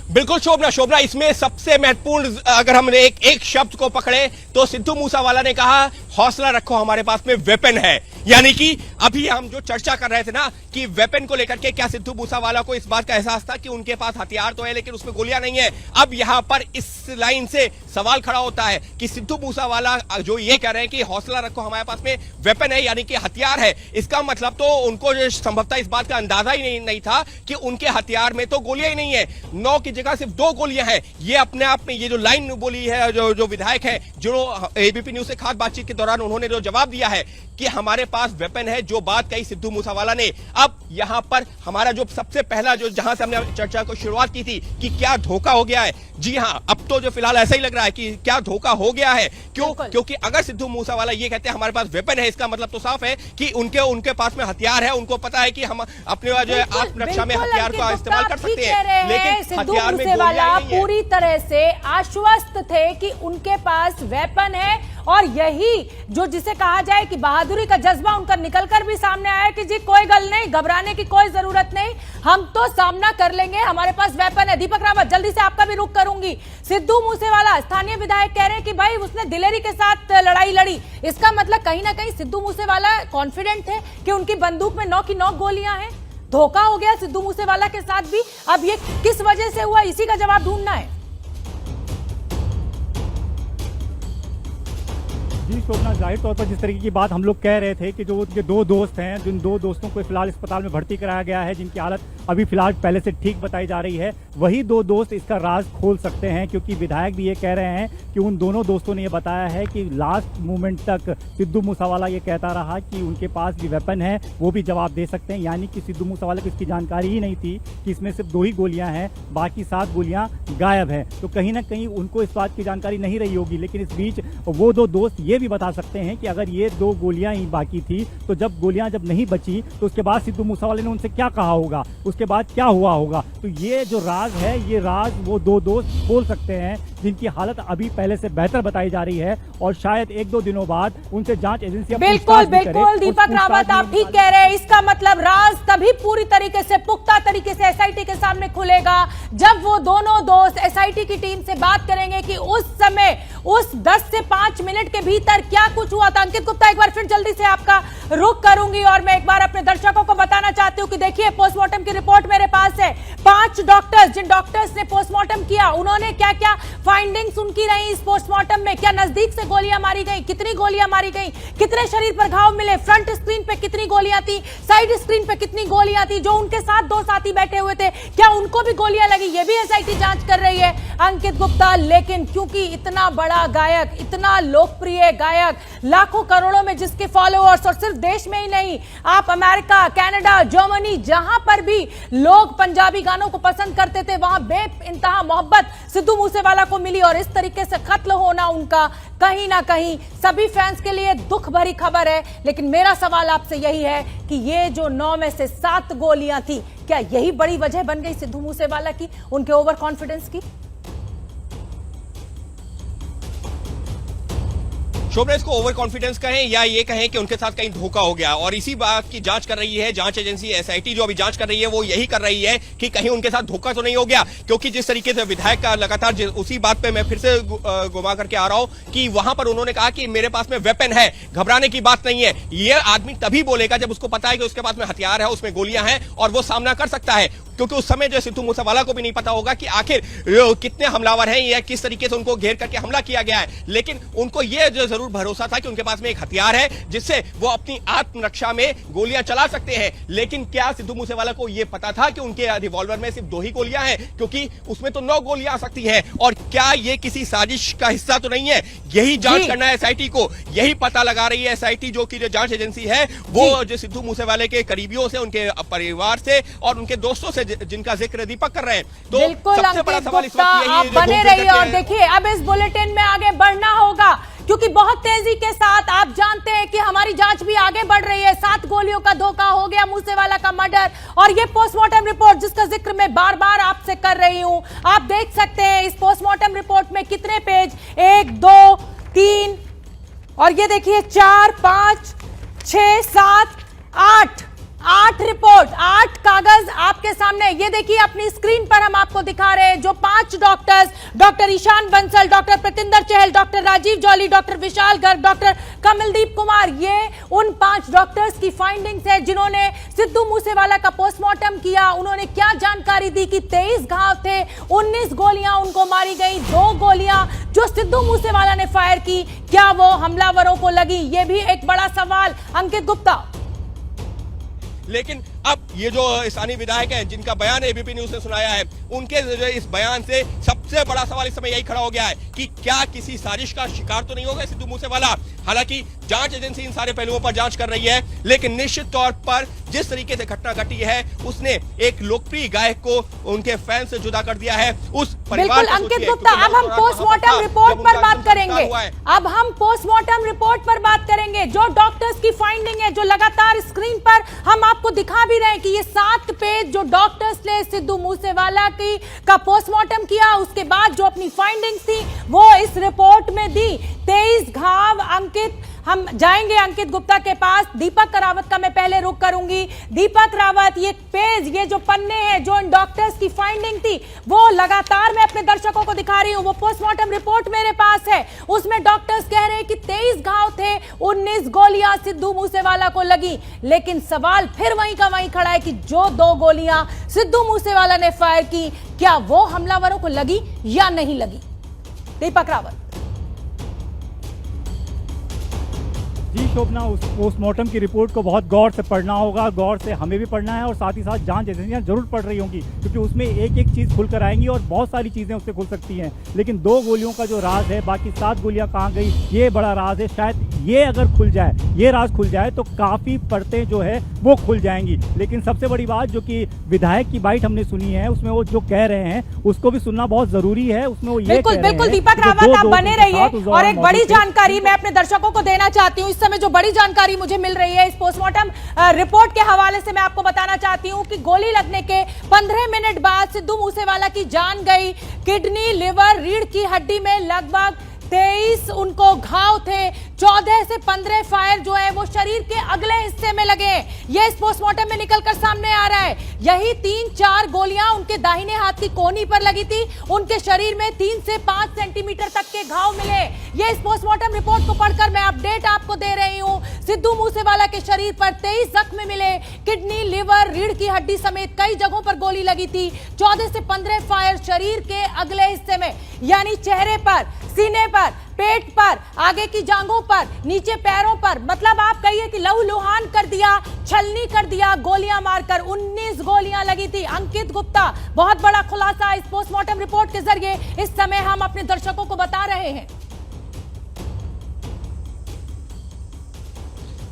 बिल्कुल शोभना, इसमें सबसे महत्वपूर्ण अगर हम एक शब्द को पकड़े तो सिद्धू मूसेवाला ने कहा हौसला रखो, हमारे पास में वेपन है। यानी कि अभी हम जो चर्चा कर रहे थे ना कि वेपन को लेकर के क्या सिद्धू मूसेवाला को इस बात का एहसास था कि उनके पास हथियार तो है लेकिन उसमें गोलियां नहीं है। अब यहां पर इस लाइन से सवाल खड़ा होता है कि सिद्धू मूसेवाला जो ये कह रहे हैं कि हौसला रखो, हमारे पास में वेपन है, यानी कि हथियार है, इसका मतलब तो उनको संभवतः इस बात का अंदाजा ही नहीं था कि उनके हथियार में तो गोलियां ही नहीं है। 9 की जगह सिर्फ 2 गोलियां हैं। ये अपने आप में ये जो लाइन बोली है, जो विधायक है, जो एबीपी न्यूज से खास बातचीत के दौरान उन्होंने जो जवाब दिया है कि हमारे पास वेपन है, जो बात कही सिद्धू मूसेवाला ने। अब यहां पर हमारा जो सबसे पहला जो जहां से हमने चर्चा को शुरुआत की थी कि क्या धोखा हो गया है, जी हां, अब तो जो फिलहाल ऐसा ही लग रहा है कि क्या धोखा हो गया है। क्यों? क्योंकि अगर सिद्धू मूसेवाला ये कहते हैं हमारे पास वेपन है, इसका मतलब तो साफ है कि उनके पास में हथियार है, उनको पता है कि हम अपने जो आत्मरक्षा में हथियार का इस्तेमाल कर सकते हैं। लेकिन सिद्धू मूसेवाला पूरी तरह से आश्वस्त थे कि उनके पास वेपन है, और यही जो जिसे कहा जाए कि बहादुरी का जज्बा उनका निकलकर भी सामने आया कि जी कोई गल नहीं, घबराने की कोई जरूरत नहीं, हम तो सामना कर लेंगे, हमारे पास वेपन है। दीपक रावत, जल्दी से आपका भी रुख करूंगी। सिद्धू मूसेवाला, स्थानीय विधायक कह रहे हैं कि भाई उसने दिलेरी के साथ लड़ाई लड़ी, इसका मतलब कहीं ना कहीं सिद्धू मूसेवाला कॉन्फिडेंट थे कि उनकी बंदूक में 9 की 9 गोलियां हैं। धोखा हो गया सिद्धू मूसेवाला के साथ भी। अब ये किस वजह से हुआ, इसी का जवाब ढूंढना है। जी शोभना, जाहिर तौर पर जिस तरीके की बात हम लोग कह रहे थे कि जो उनके 2 दोस्त हैं, जिन 2 दोस्तों को फिलहाल अस्पताल में भर्ती कराया गया है, जिनकी हालत अभी फिलहाल पहले से ठीक बताई जा रही है, वही 2 दोस्त इसका राज खोल सकते हैं। क्योंकि विधायक भी ये कह रहे हैं कि उन दोनों दोस्तों ने ये बताया है कि लास्ट मोमेंट तक सिद्धू मूसेवाला ये कहता रहा कि उनके पास भी वेपन है, वो भी जवाब दे सकते हैं। यानी कि सिद्धू मूसेवाला को इसकी जानकारी ही नहीं थी कि इसमें सिर्फ 2 ही गोलियां हैं, बाकी 7 गोलियां गायब हैं। तो कहीं ना कहीं उनको इस बात की जानकारी नहीं रही होगी। लेकिन इस बीच वो 2 दोस्त ये भी बता सकते हैं कि अगर ये 2 गोलियां ही बाकी थी तो जब गोलियां जब नहीं बची तो उसके बाद सिद्धू मूसेवाला ने उनसे क्या कहा होगा, उसके बाद क्या हुआ होगा। तो ये जो राज है, ये राज वो 2 दोस्त खोल सकते हैं, जिनकी हालत अभी पहले से बेहतर बताई जा रही है, और शायद 1-2 दिनों बाद उनसे जांच एजेंसी बिल्कुल दीपक रावत, आप ठीक कह रहे हैं। इसका मतलब राज तभी पूरी तरीके से, पुख्ता तरीके से एसआईटी के सामने खुलेगा जब वो दोनों दोस्त एसआईटी की टीम से बात करेंगे कि उस समय, उस 10 से 5 मिनट के भीतर क्या कुछ हुआ था। अंकित गुप्ता, एक बार फिर जल्दी से आपका रुख करूंगी, और मैं एक बार अपने दर्शकों को बताना चाहती हूं कि देखिए पोस्टमार्टम की रिपोर्ट मेरे पास है। 5 डॉक्टर्स, जिन डॉक्टर्स ने पोस्टमार्टम किया, उन्होंने क्या क्या फाइंडिंग्स उनकी रही इस पोस्टमार्टम में। क्या नजदीक से गोलियां मारी गई, कितनी गोलियां मारी गई, कितने शरीर पर घाव मिले, फ्रंट स्क्रीन पे कितनी गोलियां थी, साइड स्क्रीन पे कितनी गोलियां थी, जो उनके साथ 2 साथी बैठे हुए थे क्या उनको भी गोलियां लगी, ये भी एसआईटी जांच कर रही है अंकित गुप्ता। लेकिन क्योंकि इतना बड़ा गायक, इतना लोकप्रिय गायक, लाखों करोड़ों में जिसके फॉलोअर्स, और सिर्फ देश में ही नहीं, आप अमेरिका, कनाडा, जर्मनी, जहां पर भी लोग पंजाबी गानों को पसंद करते थे, वहां बेइंतहा मोहब्बत सिद्धू मूसेवाला को मिली, और इस तरीके से कत्ल होना उनका कहीं ना कहीं सभी फैंस के लिए दुख भरी खबर है। लेकिन मेरा सवाल आपसे यही है कि ये जो 9 में से 7 गोलियां थी, क्या यही बड़ी वजह बन गई सिद्धू मूसेवाला की, उनके ओवर कॉन्फिडेंस की? शोभना, इसको ओवर कॉन्फिडेंस कहें या ये कहें कि उनके साथ कहीं धोखा हो गया, और इसी बात की जांच कर रही है जांच एजेंसी एसआईटी जो अभी जांच कर रही है, वो यही कर रही है कि कहीं उनके साथ धोखा तो नहीं हो गया। क्योंकि जिस तरीके से विधायक का लगातार उसी बात पे मैं फिर से घुमा करके आ रहा हूं कि वहां पर उन्होंने कहा कि मेरे पास में वेपन है, घबराने की बात नहीं है। ये आदमी तभी बोलेगा जब उसको पता है कि उसके पास में हथियार है, उसमें गोलियां हैं और वो सामना कर सकता है। क्योंकि उस समय जो सिद्धू मूसेवाला को भी नहीं पता होगा कि आखिर कितने हमलावर हैं या किस तरीके से उनको घेर करके हमला किया गया है। लेकिन उनको यह जो जरूर भरोसा था कि उनके पास में एक हथियार है जिससे वो अपनी आत्मरक्षा में गोलियां चला सकते हैं। लेकिन क्या सिद्धू मूसेवाला को यह पता था कि उनके रिवॉल्वर में सिर्फ 2 ही गोलियां हैं, क्योंकि उसमें तो 9 गोलियां आ सकती हैं। और क्या ये किसी साजिश का हिस्सा तो नहीं है? यही जांच करना है एसआईटी को, यही पता लगा रही है एसआईटी जो कि जो जांच एजेंसी है वो जो सिद्धू मूसेवाले के करीबियों से, उनके परिवार से और उनके दोस्तों से जिनका जिक्र दीपक कर रहे हैं। तो बिल्कुल सबसे बड़ा सवाल इस वक्त यही है, आप जो बने रहिए और देखिए अब इस बुलेटिन में आगे बढ़ना होगा क्योंकि बहुत तेजी के साथ आप जानते हैं कि हमारी जांच भी आगे बढ़ रही है। 7 गोलियों का धोखा हो गया, मूसेवाला का मर्डर, और ये पोस्टमार्टम रिपोर्ट जिसका जिक्र मैं बार बार आपसे कर रही हूं, आप देख सकते हैं इस पोस्टमार्टम रिपोर्ट में कितने पेज, 1 2 3 और ये देखिए 4 5 6 7 8 रिपोर्ट, 8 कागज आपके सामने। ये देखिए अपनी स्क्रीन पर हम आपको दिखा रहे हैं जो 5 doctors, doctor Ishan Bansal, doctor Pratinder Chahal, doctor Rajeev Jolly, doctor Vishal Garg, doctor Kamaldeep Kumar, ये उन 5 डॉक्टर्स की फाइंडिंग्स है जिन्होंने सिद्धू मूसेवाला का पोस्टमार्टम किया। उन्होंने क्या जानकारी दी कि 23 घाव थे, 19 गोलियां उनको मारी गई, 2 गोलियां जो सिद्धू मूसेवाला ने फायर की, क्या वो हमलावरों को लगी? ये भी एक बड़ा सवाल। अंकित गुप्ता, लेकिन अब ये जो स्थानीय विधायक हैं जिनका बयान एबीपी न्यूज ने सुनाया है, उनके इस बयान से सबसे बड़ा सवाल इस समय यही खड़ा हो गया है कि क्या किसी साजिश का शिकार तो नहीं होगा सिद्धू मूसेवाला। हालांकि जांच एजेंसी इन सारे पहलुओं पर जांच कर रही है, लेकिन निश्चित तौर पर जिस तरीके से घटना घटी है उसने एक लोकप्रिय गायक को उनके फैन से जुदा कर दिया है। उस परिवार बिल्कुल अंकित गुप्ता, अब हम पोस्टमार्टम रिपोर्ट पर बात करेंगे। अब हम पोस्टमार्टम रिपोर्ट पर बात करेंगे। जो डॉक्टर्स की फाइंडिंग है, जो लगातार स्क्रीन पर हम आपको दिखा भी रहे हैं कि ये 7 पेज जो डॉक्टर्स ने सिद्धू मूसेवाला की का पोस्टमार्टम किया, उसके बाद जो अपनी फाइंडिंग्स थी वो इस रिपोर्ट में दी। 23 घाव। अंकित, हम जाएंगे अंकित गुप्ता के पास। दीपक रावत का मैं पहले रुख करूंगी। दीपक रावत, ये पेज, ये जो पन्ने हैं जो इन डॉक्टर्स की फाइंडिंग थी वो लगातार मैं अपने दर्शकों को दिखा रही हूं। वो पोस्टमार्टम रिपोर्ट मेरे पास है, उसमें डॉक्टर्स कह रहे हैं कि 23 घाव थे, 19 गोलियां सिद्धू मूसेवाला को लगी। लेकिन सवाल फिर वहीं का वहीं खड़ा है कि जो 2 गोलियां सिद्धू मूसेवाला ने फायर की, क्या वो हमलावरों को लगी या नहीं लगी? दीपक रावत। जी शोभना, उस पोस्टमार्टम की रिपोर्ट को बहुत गौर से पढ़ना होगा, गौर से हमें भी पढ़ना है और साथ ही साथ जांच एजेंसियां जरूर पढ़ रही होंगी क्योंकि उसमें एक एक चीज़ खुल कर आएंगी और बहुत सारी चीज़ें उससे खुल सकती हैं। लेकिन 2 गोलियों का जो राज है, बाकी 7 गोलियां कहाँ गई, ये बड़ा राज है। शायद ये अगर खुल जाए, ये राज खुल जाए तो काफ़ी परतें जो है वो खुल जाएंगी। लेकिन सबसे बड़ी बात जो कि विधायक की बाइट हमने सुनी है, उसमें वो जो कह रहे हैं उसको भी सुनना बहुत जरूरी है। उसमें वो ये बिल्कुल बिल्कुल दीपक रावत, आप बने रहिए। और एक बड़ी जानकारी मैं अपने दर्शकों को देना चाहती हूँ। इस समय जो बड़ी जानकारी मुझे मिल रही है इस पोस्टमार्टम रिपोर्ट के हवाले से, मैं आपको बताना चाहती हूँ कि गोली लगने के 15 मिनट बाद सिद्धू मूसेवाला की जान गई। किडनी, लिवर, रीढ़ की हड्डी में लगभग 23 उनको घाव थे। 14 से 15 फायर जो है वो शरीर के अगले हिस्से में लगे। ये इस पोस्टमार्टम में निकलकर सामने आ रहा है। यही 3-4 गोलियां उनके दाहिने हाथ की कोहनी पर लगी थी। उनके शरीर में 3 से 5 सेंटीमीटर तक के घाव मिले। ये इस पोस्टमार्टम रिपोर्ट को पढ़कर मैं अपडेट आपको दे रही हूं। सिद्धू मूसेवाला के शरीर पर 23 जख्म मिले। किडनी, लिवर, रीढ़ की हड्डी समेत कई जगहों पर गोली लगी थी। 14 से 15 फायर शरीर के अगले हिस्से में, यानी चेहरे पर, सीने पर, पेट पर, आगे की जांघों पर, नीचे पैरों पर। मतलब आप कहिए कि लहूलुहान कर दिया, छलनी कर दिया गोलियां मारकर। 19 गोलियां लगी थी। अंकित गुप्ता, बहुत बड़ा खुलासा इस पोस्टमार्टम रिपोर्ट के जरिए इस समय हम अपने दर्शकों को बता रहे हैं।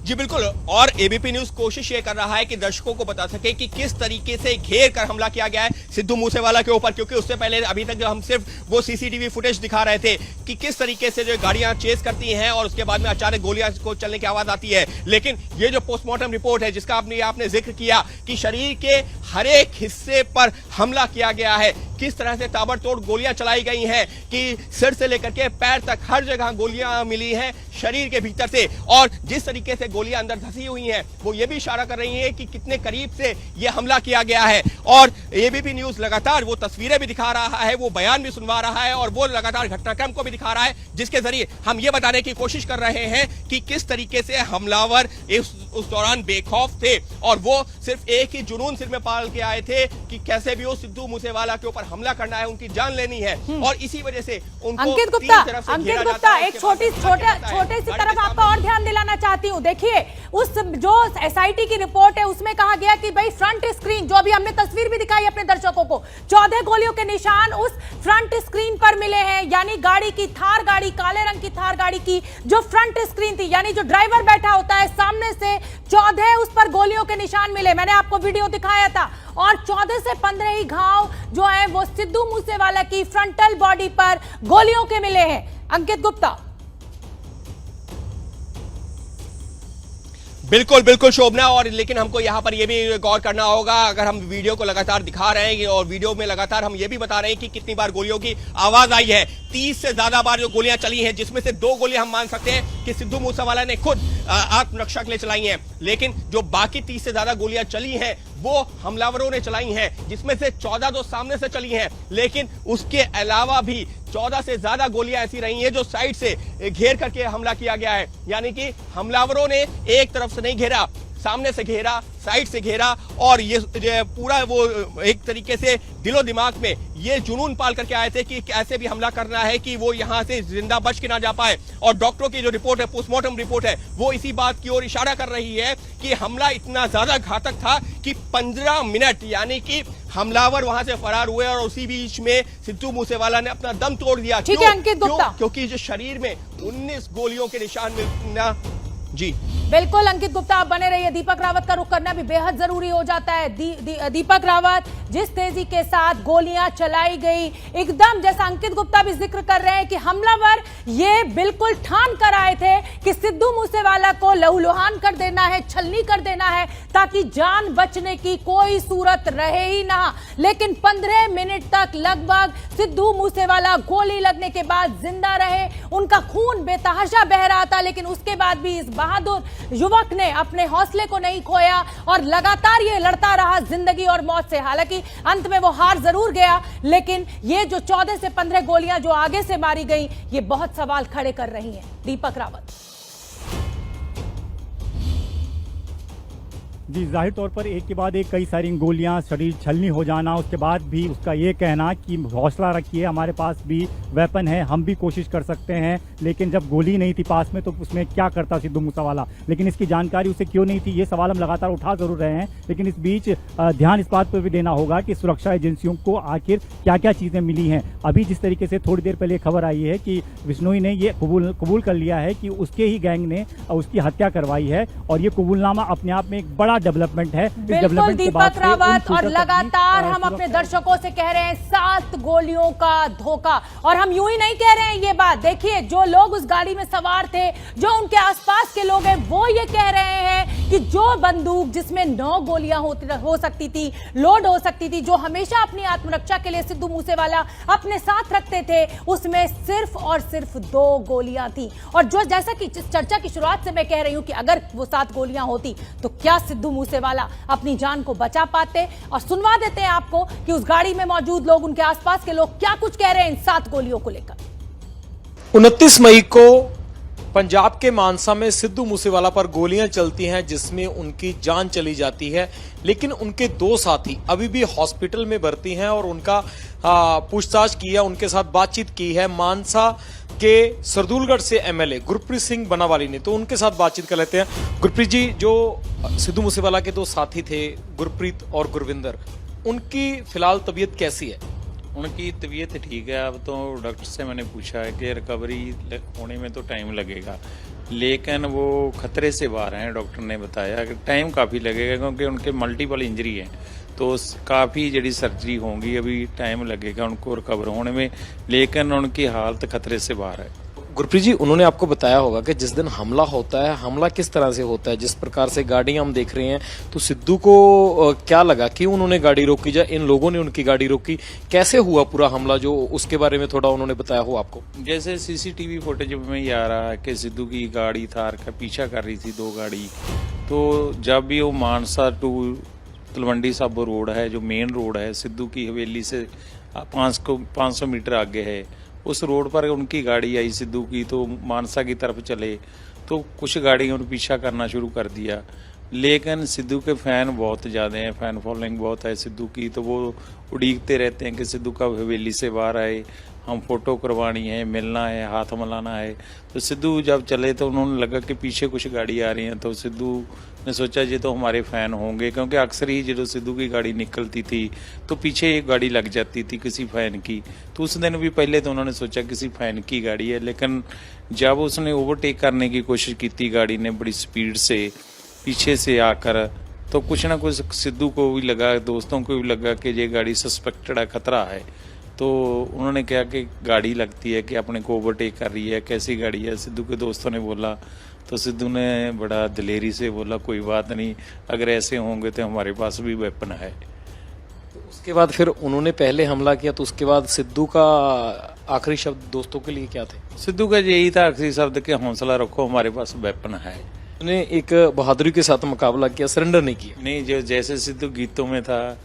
जी बिल्कुल, और एबीपी न्यूज कोशिश ये कर रहा है कि दर्शकों को बता सके कि किस तरीके से घेर कर हमला किया गया है सिद्धू मूसेवाला के ऊपर, क्योंकि उससे पहले अभी तक जो हम सिर्फ वो सीसीटीवी फुटेज दिखा रहे थे कि किस तरीके से जो गाड़ियां चेस करती हैं और उसके बाद में अचानक गोलियां को चलने की आवाज आती है। लेकिन ये जो पोस्टमार्टम रिपोर्ट है जिसका आपने जिक्र किया कि शरीर के हर एक हिस्से पर हमला किया गया है, किस तरह से ताबड़तोड़ गोलियां चलाई गई हैं कि सिर से लेकर के पैर तक हर जगह गोलियां मिली हैं शरीर के भीतर से, और जिस तरीके से गोलियां अंदर धसी हुई हैं वो ये भी इशारा कर रही है कि कितने करीब से ये हमला किया गया है। और एबीपी न्यूज लगातार वो तस्वीरें भी दिखा रहा है, वो बयान भी सुनवा रहा है और वो लगातार घटनाक्रम को भी दिखा रहा है, जिसके जरिए हम ये बताने की कोशिश कर रहे हैं कि किस तरीके से हमलावर उस दौरान बेखौफ थे और वो सिर्फ एक ही जुनून सिर में पाल के आए थे कि कैसे भी हो सिद्धू मूसेवाला के ऊपर हमला करना है, उनकी जान लेनी है, और इसी वजह से उनको अंकित गुप्ता एक छोटे सी तरफ आपका और ध्यान दिलाना चाहती हूँ। देखिए उस जो एसआईटी की रिपोर्ट है उसमें कहा गया कि भाई फ्रंट स्क्रीन, जो अभी हमने तस्वीर भी दिखाई अपने दर्शकों को, 14 गोलियों के निशान उस फ्रंट स्क्रीन पर मिले हैं, यानी गाड़ी की थार गाड़ी, काले रंग की थार गाड़ी की जो फ्रंट स्क्रीन थी, यानी जो ड्राइवर बैठा होता है सामने से 14 उस पर गोलियों के निशान मिले। मैंने आपको वीडियो दिखाया था, और 14 से 15 ही घाव जो है वो सिद्धू मूसेवाला की फ्रंटल बॉडी पर गोलियों के मिले हैं। अंकित गुप्ता। बिल्कुल बिल्कुल शोभना, और लेकिन हमको यहाँ पर यह भी गौर करना होगा, अगर हम वीडियो को लगातार दिखा रहे हैं और वीडियो में लगातार हम ये भी बता रहे हैं कि कितनी बार गोलियों की आवाज आई है, 30 से ज्यादा बार जो गोलियां चली हैं, जिसमें से 2 गोलियां हम मान सकते हैं कि सिद्धू मूसेवाला ने खुद आत्मरक्षा के लिए चलाई हैं, लेकिन जो बाकी 30 से ज्यादा गोलियां चली हैं वो हमलावरों ने चलाई हैं, जिसमें से 14 तो सामने से चली हैं, लेकिन उसके अलावा भी 14 से ज्यादा गोलियां ऐसी रही हैं जो साइड से घेर करके हमला किया गया है। यानी कि हमलावरों ने एक तरफ से नहीं घेरा, सामने से घेरा, साइड से घेरा, और ये पूरा वो एक तरीके से दिलो दिमाग में ये जुनून पाल करके आए थे कि कैसे भी हमला करना है कि वो यहां से जिंदा बच के ना जा पाए। और डॉक्टरों की जो रिपोर्ट है, पोस्टमार्टम रिपोर्ट है, वो इसी बात की ओर इशारा कर रही है कि हमला इतना ज्यादा घातक था कि 15 मिनट, यानी कि हमलावर वहां से फरार हुए और उसी बीच में सिद्धू मूसेवाला ने अपना दम तोड़ दिया। ठीक है अंकित गुप्ता, क्योंकि जो शरीर में 19 गोलियों के निशान मिलना। जी बिल्कुल अंकित गुप्ता, आप बने रहिए। दीपक रावत का रुख करना भी बेहद जरूरी हो जाता है। दीपक रावत, जिस तेजी के साथ गोलियां चलाई गई, एकदम जैसा अंकित गुप्ता भी जिक्र कर रहे हैं कि हमलावर ये बिल्कुल ठान कर आए थे कि सिद्धू मूसेवाला को लहूलुहान कर देना है, छलनी कर देना है, ताकि जान बचने की कोई सूरत रहे ही ना। लेकिन 15 मिनट तक लगभग सिद्धू मूसेवाला गोली लगने के बाद जिंदा रहे, उनका खून बेतहाशा बह रहा था, लेकिन उसके बाद भी इस बहादुर युवक ने अपने हौसले को नहीं खोया और लगातार ये लड़ता रहा जिंदगी और मौत से। हालांकि अंत में वो हार जरूर गया, लेकिन ये जो 14 से 15 गोलियां जो आगे से मारी गई, ये बहुत सवाल खड़े कर रही हैं। दीपक रावत जी, जाहिर तौर पर एक के बाद एक कई सारी गोलियां, शरीर छलनी हो जाना, उसके बाद भी उसका ये कहना कि हौसला रखिए, हमारे पास भी वेपन है, हम भी कोशिश कर सकते हैं। लेकिन जब गोली नहीं थी पास में तो उसमें क्या करता सिद्धू मूसेवाला, लेकिन इसकी जानकारी उसे क्यों नहीं थी, ये सवाल हम लगातार उठा जरूर रहे हैं। लेकिन इस बीच ध्यान इस बात पर भी देना होगा कि सुरक्षा एजेंसियों को आखिर क्या क्या चीज़ें मिली हैं। अभी जिस तरीके से थोड़ी देर पहले खबर आई है कि बिश्नोई ने ये कबूल कर लिया है कि उसके ही गैंग ने उसकी हत्या करवाई है, और ये कबूलनामा अपने आप में एक बड़ा डेवलपमेंट है। बिल्कुल दीपक रावत, और लगातार हम अपने दर्शकों से कह रहे हैं 7 गोलियों का धोखा, और हम यूं ही नहीं कह रहे हैं ये बात। देखिए जो लोग उस गाड़ी में सवार थे, जो उनके आसपास के लोग हैं, वो ये कह रहे हैं कि जो बंदूक जिसमें 9 गोलियां हो सकती थी, लोड हो सकती थी, जो हमेशा अपनी आत्मरक्षा के लिए सिद्धू मूसेवाला अपने साथ रखते थे, उसमें सिर्फ और सिर्फ 2 गोलियां थी। और जो जैसा कि चर्चा की शुरुआत से मैं कह रही हूं कि अगर वो 7 गोलियां होती तो क्या सिद्धू मूसेवाला अपनी जान को बचा पाते। और सुनवा देते हैं आपको कि उस गाड़ी में मौजूद लोग, उनके आसपास के लोग क्या कुछ कह रहे हैं इन 7 गोलियों को लेकर। 29 मई को पंजाब के मानसा में सिद्धू मूसेवाला पर गोलियां चलती हैं, जिसमें उनकी जान चली जाती है, लेकिन उनके 2 साथी अभी भी हॉस्पिटल में भर्ती हैं और उनका पूछताछ की है, उनके साथ बातचीत की है मानसा के सरदूलगढ़ से एमएलए गुरप्रीत सिंह बनावाली ने। तो उनके साथ बातचीत कर लेते हैं। गुरप्रीत जी, जो सिद्धू मूसेवाला के 2 साथी थे, गुरप्रीत और गुरविंदर, उनकी फिलहाल तबीयत कैसी है? उनकी तबीयत ठीक है। अब तो डॉक्टर से मैंने पूछा है कि रिकवरी होने में तो टाइम लगेगा, लेकिन वो खतरे से बाहर हैं। डॉक्टर ने बताया कि टाइम काफ़ी लगेगा क्योंकि उनके मल्टीपल इंजरी है, तो काफ़ी जड़ी सर्जरी होंगी, अभी टाइम लगेगा उनको रिकवर होने में, लेकिन उनकी हालत खतरे से बाहर है। गुरप्रीत जी, उन्होंने आपको बताया होगा कि जिस दिन हमला होता है, हमला किस तरह से होता है, जिस प्रकार से गाड़ियां हम देख रहे हैं, तो सिद्धू को क्या लगा कि उन्होंने गाड़ी रोकी, या इन लोगों ने उनकी गाड़ी रोकी, कैसे हुआ पूरा हमला, जो उसके बारे में थोड़ा उन्होंने बताया हो आपको? जैसे सीसीटीवी फुटेज में ये आ रहा है कि सिद्धू की गाड़ी थार का पीछा कर रही थी, दो गाड़ी। तो जब भी वो मानसा टू तलवंडी साबो रोड है, जो मेन रोड है सिद्धू की हवेली से 500 मीटर आगे है, उस रोड पर उनकी गाड़ी आई सिद्धू की, तो मानसा की तरफ चले तो कुछ गाड़ियों ने पीछा करना शुरू कर दिया। लेकिन सिद्धू के फैन बहुत ज़्यादा हैं, फैन फॉलोइंग बहुत है सिद्धू की, तो वो उड़ीकते रहते हैं कि सिद्धू का हवेली से बाहर आए, हम फोटो करवानी है, मिलना है, हाथ मिलाना है। तो सिद्धू जब चले तो उन्होंने लगा कि पीछे कुछ गाड़ी आ रही हैं, तो सिद्धू ने सोचा ये तो हमारे फैन होंगे, क्योंकि अक्सर ही जो सिद्धू की गाड़ी निकलती थी तो पीछे एक गाड़ी लग जाती थी किसी फैन की। तो उस दिन भी पहले तो उन्होंने सोचा किसी फैन की गाड़ी है, लेकिन जब उसने ओवरटेक करने की कोशिश की थी गाड़ी ने बड़ी स्पीड से पीछे से आकर, तो कुछ ना कुछ सिद्धू को भी लगा, दोस्तों को भी लगा कि ये गाड़ी सस्पेक्टेड है, खतरा है। तो उन्होंने कहा कि गाड़ी लगती है कि अपने को ओवरटेक कर रही है, कैसी गाड़ी है। सिद्धू के दोस्तों ने बोला, तो सिद्धू ने बड़ा दिलेरी से बोला कोई बात नहीं, अगर ऐसे होंगे तो हमारे पास भी वेपन है। तो उसके बाद फिर उन्होंने पहले हमला किया, तो उसके बाद सिद्धू का आखिरी शब्द दोस्तों के लिए क्या थे? सिद्धू का यही था आखिरी शब्द कि हौसला रखो, हमारे पास वेपन है। उन्होंने एक बहादुरी के साथ मुकाबला किया, सरेंडर नहीं किया। नहीं, जो जैसे सिद्धू गीतों में था,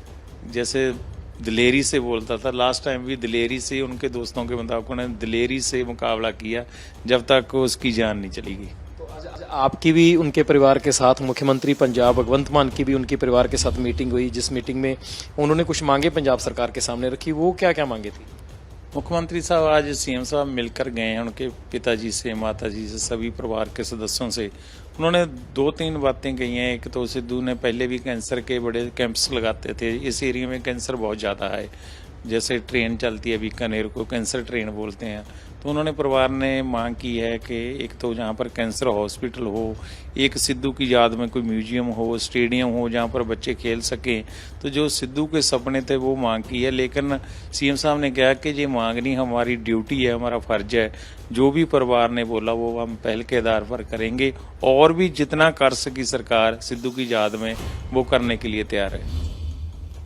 जैसे दिलेरी से बोलता था, लास्ट टाइम भी दिलेरी से, उनके दोस्तों के मुताबिक उन्होंने दिलेरी से मुकाबला किया जब तक उसकी जान नहीं चली गई। तो आज आपकी भी उनके परिवार के साथ, मुख्यमंत्री पंजाब भगवंत मान की भी उनके परिवार के साथ मीटिंग हुई, जिस मीटिंग में उन्होंने कुछ मांगे पंजाब सरकार के सामने रखी, वो क्या क्या मांगे थी? मुख्यमंत्री साहब आज सीएम साहब मिलकर गए हैं उनके पिताजी से, माताजी से, सभी परिवार के सदस्यों से। उन्होंने 2-3 बातें कही हैं। एक तो सिद्धू ने पहले भी कैंसर के बड़े कैंप्स लगाते थे, इस एरिया में कैंसर बहुत ज़्यादा है, जैसे ट्रेन चलती है बीकानेर को कैंसर ट्रेन बोलते हैं। तो उन्होंने परिवार ने मांग की है कि एक तो जहाँ पर कैंसर हॉस्पिटल हो, एक सिद्धू की याद में कोई म्यूजियम हो, स्टेडियम हो जहाँ पर बच्चे खेल सकें। तो जो सिद्धू के सपने थे वो मांग की है, लेकिन सीएम साहब ने कहा कि ये मांगनी हमारी ड्यूटी है, हमारा फर्ज है। जो भी परिवार ने बोला वो हम पहल के आधार पर करेंगे, और भी जितना कर सकी सरकार सिद्धू की याद में वो करने के लिए तैयार है।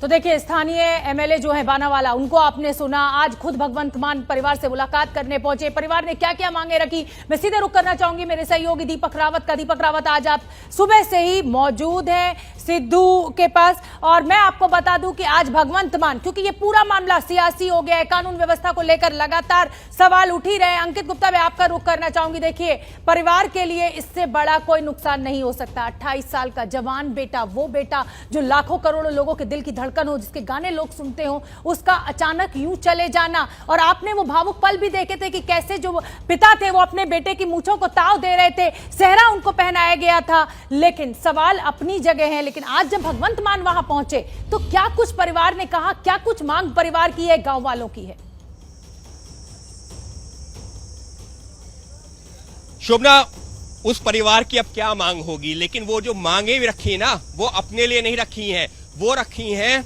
तो देखिए, स्थानीय एमएलए जो है बानावाला, उनको आपने सुना, आज खुद भगवंत मान परिवार से मुलाकात करने पहुंचे। परिवार ने क्या क्या मांगे रखी, मैं सीधे रुक करना चाहूंगी मेरे सहयोगी दीपक रावत का। दीपक रावत, आज आप सुबह से ही मौजूद हैं सिद्धू के पास, और मैं आपको बता दूं कि आज भगवंत मान, क्योंकि ये पूरा मामला सियासी हो गया है, कानून व्यवस्था को लेकर लगातार सवाल उठ ही रहे हैं। अंकित गुप्ता, मैं आपका रुख करना चाहूंगी। देखिए, परिवार के लिए इससे बड़ा कोई नुकसान नहीं हो सकता। 28 साल का जवान बेटा, वो बेटा जो लाखों करोड़ों लोगों के दिल की धड़कन हो, जिसके गाने लोग सुनते हो, उसका अचानक यूं चले जाना। और आपने वो भावुक पल भी देखे थे कि कैसे जो पिता थे वो अपने बेटे की मूंछों को ताव दे रहे थे, सेहरा उनको पहनाया गया था। लेकिन सवाल अपनी जगह है, लेकिन आज जब भगवंत मान वहां पहुंचे तो क्या कुछ परिवार ने कहा, क्या कुछ मांग परिवार की है, गांव वालों की है? शोभना, उस परिवार की अब क्या मांग होगी, लेकिन वो जो मांगे भी रखी ना, वो अपने लिए नहीं रखी हैं, वो रखी हैं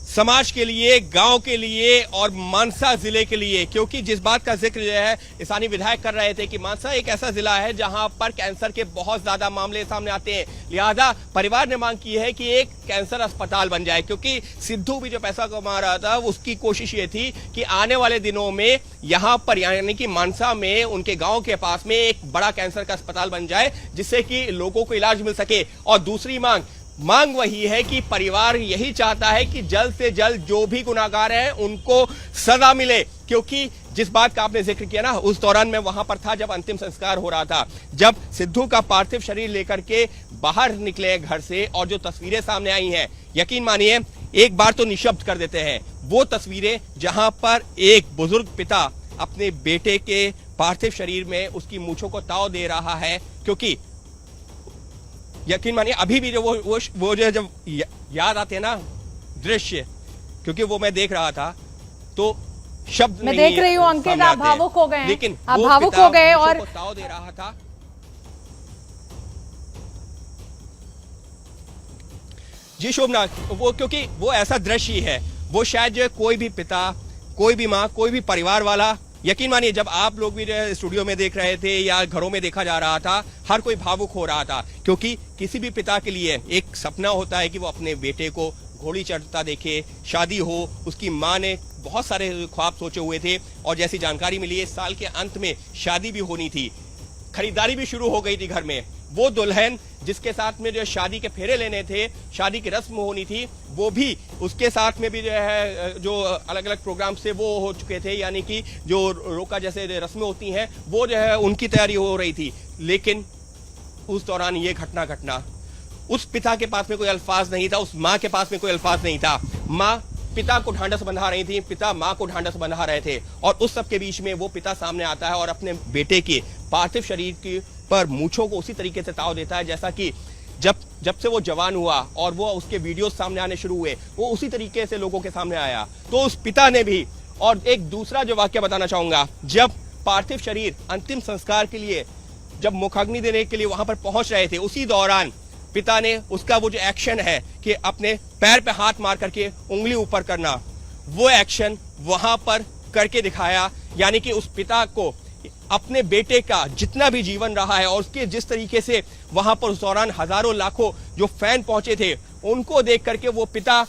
समाज के लिए, गांव के लिए और मानसा जिले के लिए। क्योंकि जिस बात का जिक्र जो है स्थानीय विधायक कर रहे थे कि मानसा एक ऐसा जिला है जहां पर कैंसर के बहुत ज्यादा मामले सामने आते हैं, लिहाजा परिवार ने मांग की है कि एक कैंसर अस्पताल बन जाए। क्योंकि सिद्धू भी जो पैसा कमा रहा था उसकी कोशिश ये थी कि आने वाले दिनों में यहां पर यानी कि मानसा में उनके गांव के पास में एक बड़ा कैंसर का अस्पताल बन जाए, जिससे कि लोगों को इलाज मिल सके। और दूसरी मांग वही है कि परिवार यही चाहता है कि जल्द से जल्द जो भी गुनाहगार हैं उनको सजा मिले। क्योंकि जिस बात का आपने जिक्र किया ना, उस दौरान मैं वहां पर था जब अंतिम संस्कार हो रहा था, जब सिद्धू का पार्थिव शरीर लेकर के बाहर निकले घर से और जो तस्वीरें सामने आई हैं, यकीन मानिए एक बार तो निशब्द कर देते हैं। वो तस्वीरें जहां पर एक बुजुर्ग पिता अपने बेटे के पार्थिव शरीर में उसकी मूंछों को ताव दे रहा है। क्योंकि यकीन मानिए अभी भी जो वो जो जब याद आते हैं ना दृश्य, क्योंकि वो मैं देख रहा था तो शब्द मैं देख रही हूँ अंकित, आप भावुक हो गए, लेकिन आप भावुक हो गए और ताव दे रहा था। जी शोभना, वो क्योंकि वो ऐसा दृश्य है, वो शायद जो कोई भी पिता, कोई भी माँ, कोई भी परिवार वाला यकीन मानिए जब आप लोग भी जो है स्टूडियो में देख रहे थे या घरों में देखा जा रहा था, हर कोई भावुक हो रहा था, क्योंकि किसी भी पिता के लिए एक सपना होता है कि वो अपने बेटे को घोड़ी चढ़ता देखे, शादी हो। उसकी माँ ने बहुत सारे ख्वाब सोचे हुए थे और जैसी जानकारी मिली इस साल के अंत में शादी भी होनी थी, खरीदारी भी शुरू हो गई थी घर में। वो दुल्हन जिसके साथ में जो शादी के फेरे लेने थे, शादी की रस्म होनी थी, वो भी उसके साथ में भी जो है जो अलग अलग प्रोग्राम से वो हो चुके थे, यानी कि जो रोका जैसे रस्में होती हैं वो जो है उनकी तैयारी हो रही थी। लेकिन उस दौरान ये घटना उस पिता के पास में कोई अल्फाज नहीं था, उस माँ के पास में कोई अल्फाज नहीं था। माँ पिता को ढांढस बंधा रही थी, पिता माँ को ढांढस बंधा रहे थे, और उस सब के बीच में वो पिता सामने आता है और अपने बेटे के पार्थिव शरीर की पर मूंछों को उसी तरीके से ताव देता है जैसा कि जब से वो जवान हुआ और वो उसके वीडियोस सामने आने शुरू हुए, वो उसी तरीके से लोगों के सामने आया। तो उस पिता ने भी, और एक दूसरा जो वाक्य बताना चाहूंगा, जब पार्थिव शरीर अंतिम संस्कार के लिए जब मुखाग्नि देने के लिए वहां पर पहुंच रहे थे, उसी दौरान पिता ने उसका वो जो एक्शन है कि अपने पैर पे हाथ मार करके उंगली ऊपर करना, वो एक्शन वहां पर करके दिखाया। यानी कि उस पिता को अपने बेटे का जितना भी जीवन रहा है और उसके जिस तरीके से वहां पर उस दौरान हजारों लाखों जो फैन पहुंचे थे, उनको देख करके वो पिता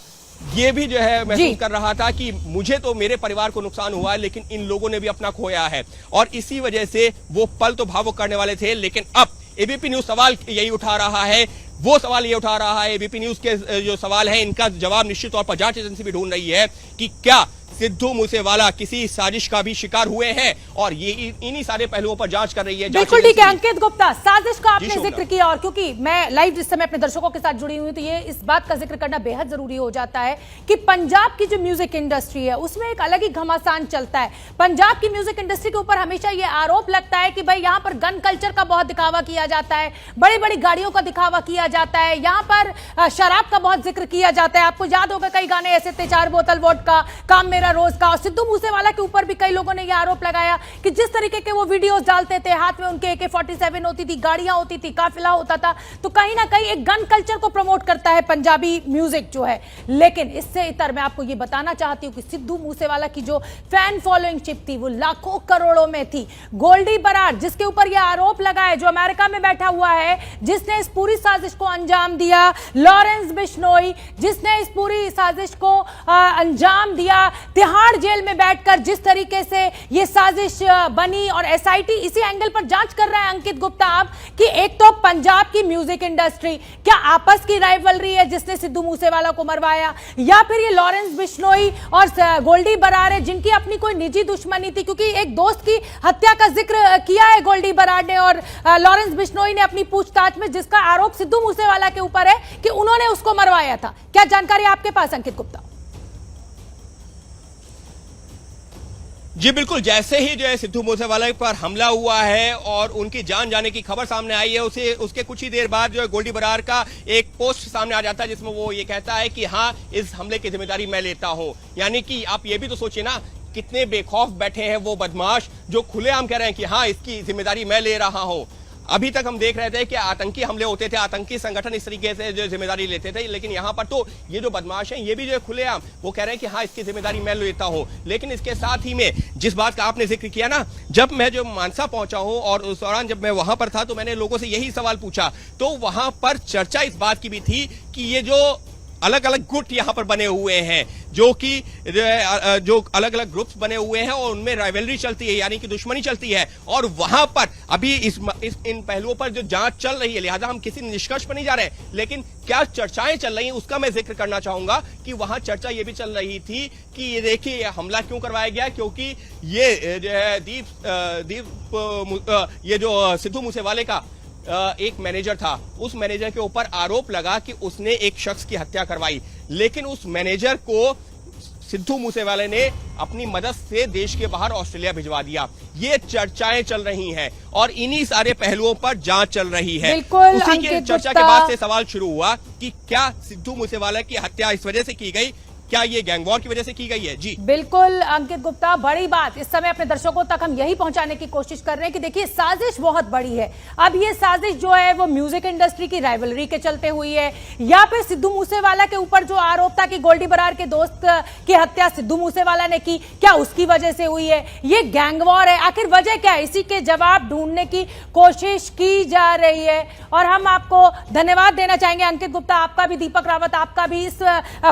ये भी जो है महसूस कर रहा था कि मुझे तो मेरे परिवार को नुकसान हुआ है, लेकिन इन लोगों ने भी अपना खोया है। और इसी वजह से वो पल तो भावुक करने वाले थे, लेकिन अब एबीपी न्यूज सवाल यही उठा रहा है, वो सवाल ये उठा रहा है, एबीपी न्यूज के जो सवाल है इनका जवाब निश्चित तौर पर जांच एजेंसी भी ढूंढ रही है कि क्या सिद्धू मूसेवाला किसी साजिश का भी शिकार हुए हैं, और ये इन्हीं सारे पहलुओं पर जांच कर रही है। बिल्कुल ठीक है अंकित गुप्ता, साजिश का आपने शोभना। जिक्र किया, और क्योंकि मैं लाइव जिस समय अपने दर्शकों के साथ जुड़ी हुई हूं, तो ये इस बात का जिक्र करना बेहद जरूरी हो जाता है कि पंजाब की जो म्यूजिक इंडस्ट्री है उसमें एक अलग ही घमासान चलता है। पंजाब की म्यूजिक इंडस्ट्री के ऊपर हमेशा ये आरोप लगता है कि भाई यहाँ पर गन कल्चर का बहुत दिखावा किया जाता है, बड़ी बड़ी गाड़ियों का दिखावा किया जाता है, यहाँ पर शराब का बहुत जिक्र किया जाता है। आपको याद होगा कई गाने ऐसे थे, 4 बोतल वोडका, काम मेरा रोज का। और सिद्धू मूसेवाला के ऊपर भी कई लोगों ने यह आरोप लगाया कि जिस तरीके के वो वीडियोस डालते थे, हाथ में उनके AK-47 होती थी, गाड़ियां होती थी, काफिला होता था, तो कहीं ना कहीं एक गन कल्चर को प्रमोट करता है पंजाबी म्यूजिक जो है। लेकिन इससे इतर मैं आपको ये बताना चाहती हूं कि सिद्धू मूसेवाला की जो फैन फॉलोइंगशिप थी वो लाखों करोड़ों में थी। गोल्डी बराड़ जिसके ऊपर यह आरोप लगा है, जो अमेरिका में बैठा हुआ है, जिसने इस पूरी साजिश को अंजाम दिया, लॉरेंस बिश्नोई जिसने इस पूरी साजिश को अंजाम दिया, तिहाड़ जेल में बैठकर जिस तरीके से ये साजिश बनी, और एसआईटी इसी एंगल पर जांच कर रहा है अंकित गुप्ता आप कि एक तो पंजाब की म्यूजिक इंडस्ट्री क्या आपस की राइवलरी है जिसने सिद्धू मूसेवाला को मरवाया, या फिर ये लॉरेंस बिश्नोई और गोल्डी बराड़ है जिनकी अपनी कोई निजी दुश्मनी थी, क्योंकि एक दोस्त की हत्या का जिक्र किया है गोल्डी बराड़ ने और लॉरेंस बिश्नोई ने अपनी पूछताछ में, जिसका आरोप सिद्धू मूसेवाला के ऊपर है कि उन्होंने उसको मरवाया था। क्या जानकारी आपके पास अंकित गुप्ता? जी बिल्कुल, जैसे ही जो है सिद्धू मूसेवाला पर हमला हुआ है और उनकी जान जाने की खबर सामने आई है, उसके कुछ ही देर बाद जो है गोल्डी बराड़ का एक पोस्ट सामने आ जाता है जिसमें वो ये कहता है कि हाँ, इस हमले की जिम्मेदारी मैं लेता हूं। यानी कि आप ये भी तो सोचिए ना, कितने बेखौफ बैठे हैं वो बदमाश जो खुलेआम कह रहे हैं कि हाँ, इसकी जिम्मेदारी मैं ले रहा हूं। अभी तक हम देख रहे थे कि आतंकी हमले होते थे, आतंकी संगठन इस तरीके से जो जिम्मेदारी लेते थे, लेकिन यहाँ पर तो ये जो बदमाश हैं ये भी जो खुलेआम वो कह रहे हैं कि हाँ, इसकी जिम्मेदारी मैं लेता हूँ। लेकिन इसके साथ ही में जिस बात का आपने जिक्र किया ना, जब मैं जो मानसा पहुंचा हूँ और उस दौरान जब मैं वहां पर था तो मैंने लोगों से यही सवाल पूछा, तो वहां पर चर्चा इस बात की भी थी कि ये जो अलग अलग गुट यहाँ पर बने हुए हैं, जो अलग अलग ग्रुप्स बने हुए हैं और उनमें राइवलरी चलती है, यानी कि दुश्मनी चलती है, और वहां पर अभी इन पहलुओं पर जो जांच चल रही है, लिहाजा हम किसी निष्कर्ष पर नहीं जा रहे, लेकिन क्या चर्चाएं चल रही हैं उसका मैं जिक्र करना चाहूंगा कि वहां चर्चा ये भी चल रही थी कि ये देखिए हमला क्यों करवाया गया, क्योंकि ये जो है ये जो सिद्धू मूसेवाले का एक मैनेजर था, उस मैनेजर के ऊपर आरोप लगा कि उसने एक शख्स की हत्या करवाई, लेकिन उस मैनेजर को सिद्धू मूसेवाले ने अपनी मदद से देश के बाहर ऑस्ट्रेलिया भिजवा दिया। ये चर्चाएं चल रही हैं और इन्हीं सारे पहलुओं पर जांच चल रही है। उसी के चर्चा के बाद से सवाल शुरू हुआ कि क्या सिद्धू मूसेवाला की हत्या इस वजह से की गई क्या ये गैंगवॉर की वजह से की गई है? जी बिल्कुल अंकित गुप्ता, बड़ी बात इस समय अपने दर्शकों तक हम यही पहुंचाने की कोशिश कर रहे हैं कि देखिए साजिश बहुत बड़ी है। अब ये साजिश जो है वो म्यूजिक इंडस्ट्री की राइवलरी के चलते हुई है, या फिर सिद्धू मूसेवाला के ऊपर जो आरोप था कि गोल्डी बरार के दोस्त की हत्या सिद्धू मूसेवाला ने की, क्या उसकी वजह से हुई है? ये गैंगवॉर है, आखिर वजह क्या है? इसी के जवाब ढूंढने की कोशिश की जा रही है। और हम आपको धन्यवाद देना चाहेंगे अंकित गुप्ता, आपका भी, दीपक रावत आपका भी, इस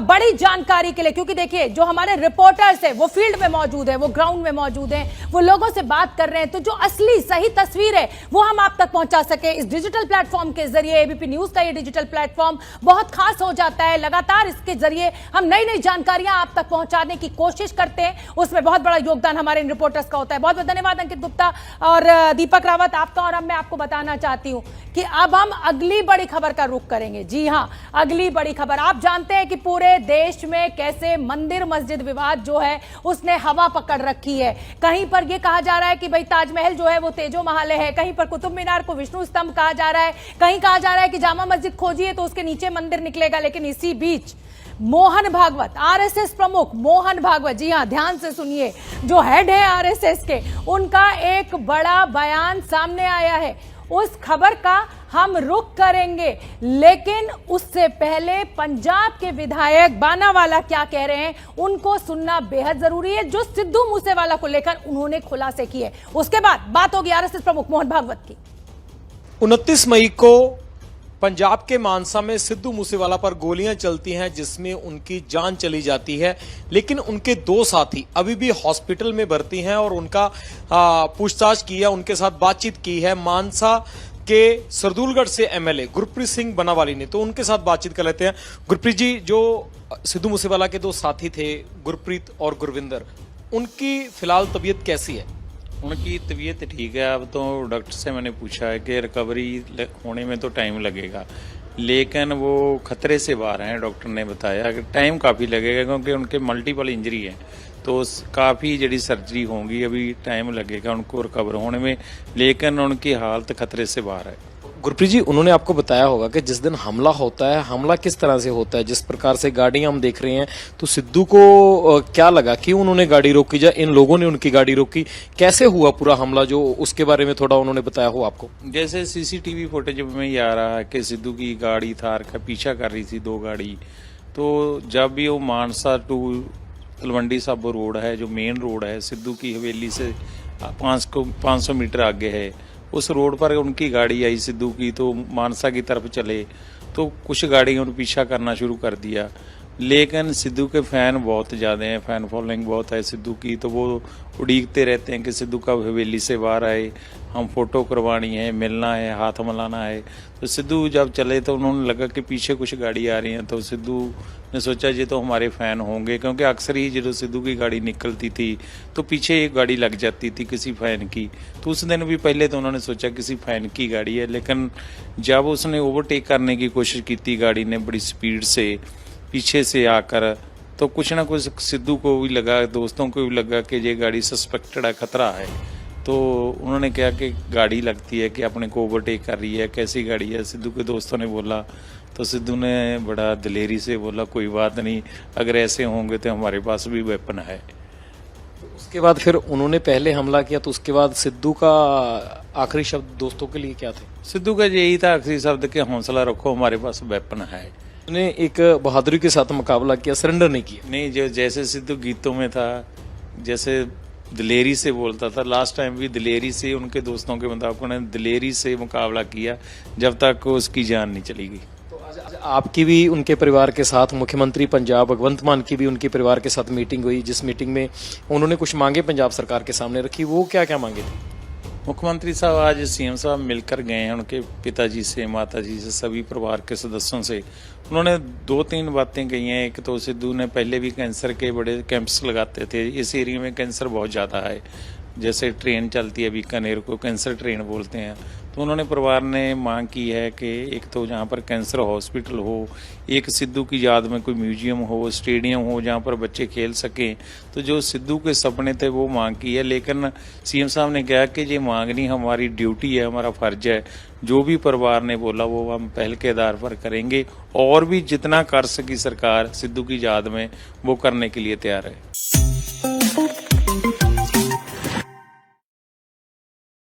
बड़ी जानकारी के लिए। क्योंकि देखिए जो हमारे रिपोर्टर्स है वो फील्ड में मौजूद है, वो ग्राउंड में मौजूद है, वो लोगों से बात कर रहे हैं, तो जो असली सही तस्वीर है वो हम आप तक पहुंचा सके इस डिजिटल प्लेटफॉर्म के जरिए। एबीपी न्यूज का ये डिजिटल प्लेटफॉर्म बहुत खास हो जाता है, लगातार इसके जरिए हम नई नई जानकारियां आप तक पहुंचाने की कोशिश करते हैं, उसमें बहुत बड़ा योगदान हमारे इन रिपोर्टर्स का होता है। बहुत बहुत धन्यवाद अंकित गुप्ता और दीपक रावत आपका। और अब मैं आपको बताना चाहती हूं कि अब हम अगली बड़ी खबर का रुख करेंगे। जी हां, अगली बड़ी खबर। आप जानते हैं कि पूरे देश में कैसे मंदिर मस्जिद विवाद जो है उसने हवा पकड़ रखी है। कहीं पर यह कहा जा रहा है कि भाई ताजमहल जो है वो तेजो महाल है, कहीं पर कुतुब मीनार को विष्णु स्तंभ कहा जा रहा है, कहीं कहा जा रहा है कि जामा मस्जिद खोजिए तो उसके नीचे मंदिर निकलेगा। लेकिन इसी बीच मोहन भागवत, आरएसएस प्रमुख मोहन भागवत, जी हां ध्यान से सुनिए, जो हेड है आरएसएस के, उनका एक बड़ा बयान सामने आया है। उस खबर का हम रुख करेंगे, लेकिन उससे पहले पंजाब के विधायक बानावाला क्या कह रहे हैं उनको सुनना बेहद जरूरी है, जो सिद्धू मूसेवाला को लेकर उन्होंने खुलासे किए। उसके बाद बात होगी आरएसएस प्रमुख मोहन भागवत की। 29 मई को पंजाब के मानसा में सिद्धू मूसेवाला पर गोलियां चलती हैं जिसमें उनकी जान चली जाती है, लेकिन उनके दो साथी अभी भी हॉस्पिटल में भर्ती हैं और उनका पूछताछ की है, उनके साथ बातचीत की है मानसा के सरदूलगढ़ से एमएलए गुरप्रीत सिंह बनावाली ने। तो उनके साथ बातचीत कर लेते हैं। गुरप्रीत जी, जो सिद्धू मूसेवाला के दो साथी थे गुरप्रीत और गुरविंदर, उनकी फिलहाल तबीयत कैसी है? उनकी तबीयत ठीक है। अब तो डॉक्टर से मैंने पूछा है कि रिकवरी होने में तो टाइम लगेगा, लेकिन वो खतरे से बाहर हैं। डॉक्टर ने बताया कि टाइम काफ़ी लगेगा क्योंकि उनके मल्टीपल इंजरी है, तो काफ़ी जड़ी सर्जरी होंगी, अभी टाइम लगेगा उनको रिकवर होने में, लेकिन उनकी हालत खतरे से बाहर है। गुरप्रीत जी, उन्होंने आपको बताया होगा कि जिस दिन हमला होता है, हमला किस तरह से होता है, जिस प्रकार से गाड़ियां हम देख रहे हैं, तो सिद्धू को क्या लगा कि उन्होंने गाड़ी रोकी, या इन लोगों ने उनकी गाड़ी रोकी? कैसे हुआ पूरा हमला, जो उसके बारे में थोड़ा उन्होंने बताया हो आपको? जैसे सीसीटीवी फुटेज में ये आ रहा है कि सिद्धू की गाड़ी थार का पीछा कर रही थी, दो गाड़ी, तो जब भी वो मानसा टू तलवंडी साबो रोड है, जो मेन रोड है सिद्धू की हवेली से 500 मीटर आगे है, उस रोड पर उनकी गाड़ी आई सिद्धू की, तो मानसा की तरफ चले तो कुछ गाड़ियों ने पीछा करना शुरू कर दिया। लेकिन सिद्धू के फैन बहुत ज़्यादा हैं, फैन फॉलोइंग बहुत है सिद्धू की, तो वो उड़ीकते रहते हैं कि सिद्धू का हवेली से बाहर आए, हम फोटो करवानी है, मिलना है, हाथ मिलाना है। तो सिद्धू जब चले तो उन्होंने लगा कि पीछे कुछ गाड़ी आ रही हैं, तो सिद्धू ने सोचा ये तो हमारे फ़ैन होंगे, क्योंकि अक्सर ही जब सिद्धू की गाड़ी निकलती थी तो पीछे एक गाड़ी लग जाती थी किसी फ़ैन की। तो उस दिन भी पहले तो उन्होंने सोचा किसी फ़ैन की गाड़ी है, लेकिन जब उसने ओवरटेक करने की कोशिश की थी गाड़ी ने बड़ी स्पीड से पीछे से आकर, तो कुछ ना कुछ सिद्धू को भी लगा, दोस्तों को भी लगा कि ये गाड़ी सस्पेक्टेड है, खतरा है। तो उन्होंने कहा कि गाड़ी लगती है कि अपने को ओवरटेक कर रही है, कैसी गाड़ी है? सिद्धू के दोस्तों ने बोला, तो सिद्धू ने बड़ा दिलेरी से बोला कोई बात नहीं, अगर ऐसे होंगे तो हमारे पास भी वेपन है। उसके बाद फिर उन्होंने पहले हमला किया, तो उसके बाद सिद्धू का आखिरी शब्द दोस्तों के लिए क्या थे? सिद्धू का यही था आखिरी शब्द कि हौसला रखो, हमारे पास वेपन है। ने एक बहादुरी के साथ मुकाबला किया, सरेंडर नहीं किया। नहीं, जो जैसे सिद्धू गीतों में था, जैसे दिलेरी से बोलता था, लास्ट टाइम भी दिलेरी से, उनके दोस्तों के मुताबिक उन्होंने दिलेरी से मुकाबला किया जब तक उसकी जान नहीं चली गई। तो आज आपकी भी उनके परिवार के साथ, मुख्यमंत्री पंजाब भगवंत मान की भी उनके परिवार के साथ मीटिंग हुई, जिस मीटिंग में उन्होंने कुछ मांगे पंजाब सरकार के सामने रखी, वो क्या क्या मांगे थे? मुख्यमंत्री साहब आज सीएम साहब मिलकर गए हैं उनके पिताजी से, माताजी से, सभी परिवार के सदस्यों से। उन्होंने 2-3 बातें कही हैं। एक तो सिद्धू ने पहले भी कैंसर के बड़े कैंप्स लगाते थे, इस एरिया में कैंसर बहुत ज़्यादा है, जैसे ट्रेन चलती है बीकानेर को कैंसर ट्रेन बोलते हैं, तो तो उन्होंने परिवार ने मांग की है कि एक तो जहाँ पर कैंसर हॉस्पिटल हो, एक सिद्धू की याद में कोई म्यूजियम हो, स्टेडियम हो जहाँ पर बच्चे खेल सकें। तो जो सिद्धू के सपने थे वो मांग की है, लेकिन सीएम साहब ने कहा कि ये मांगनी हमारी ड्यूटी है, हमारा फर्ज है। जो भी परिवार ने बोला वो हम पहल के आधार पर करेंगे और भी जितना कर सकी सरकार सिद्धू की याद में वो करने के लिए तैयार है।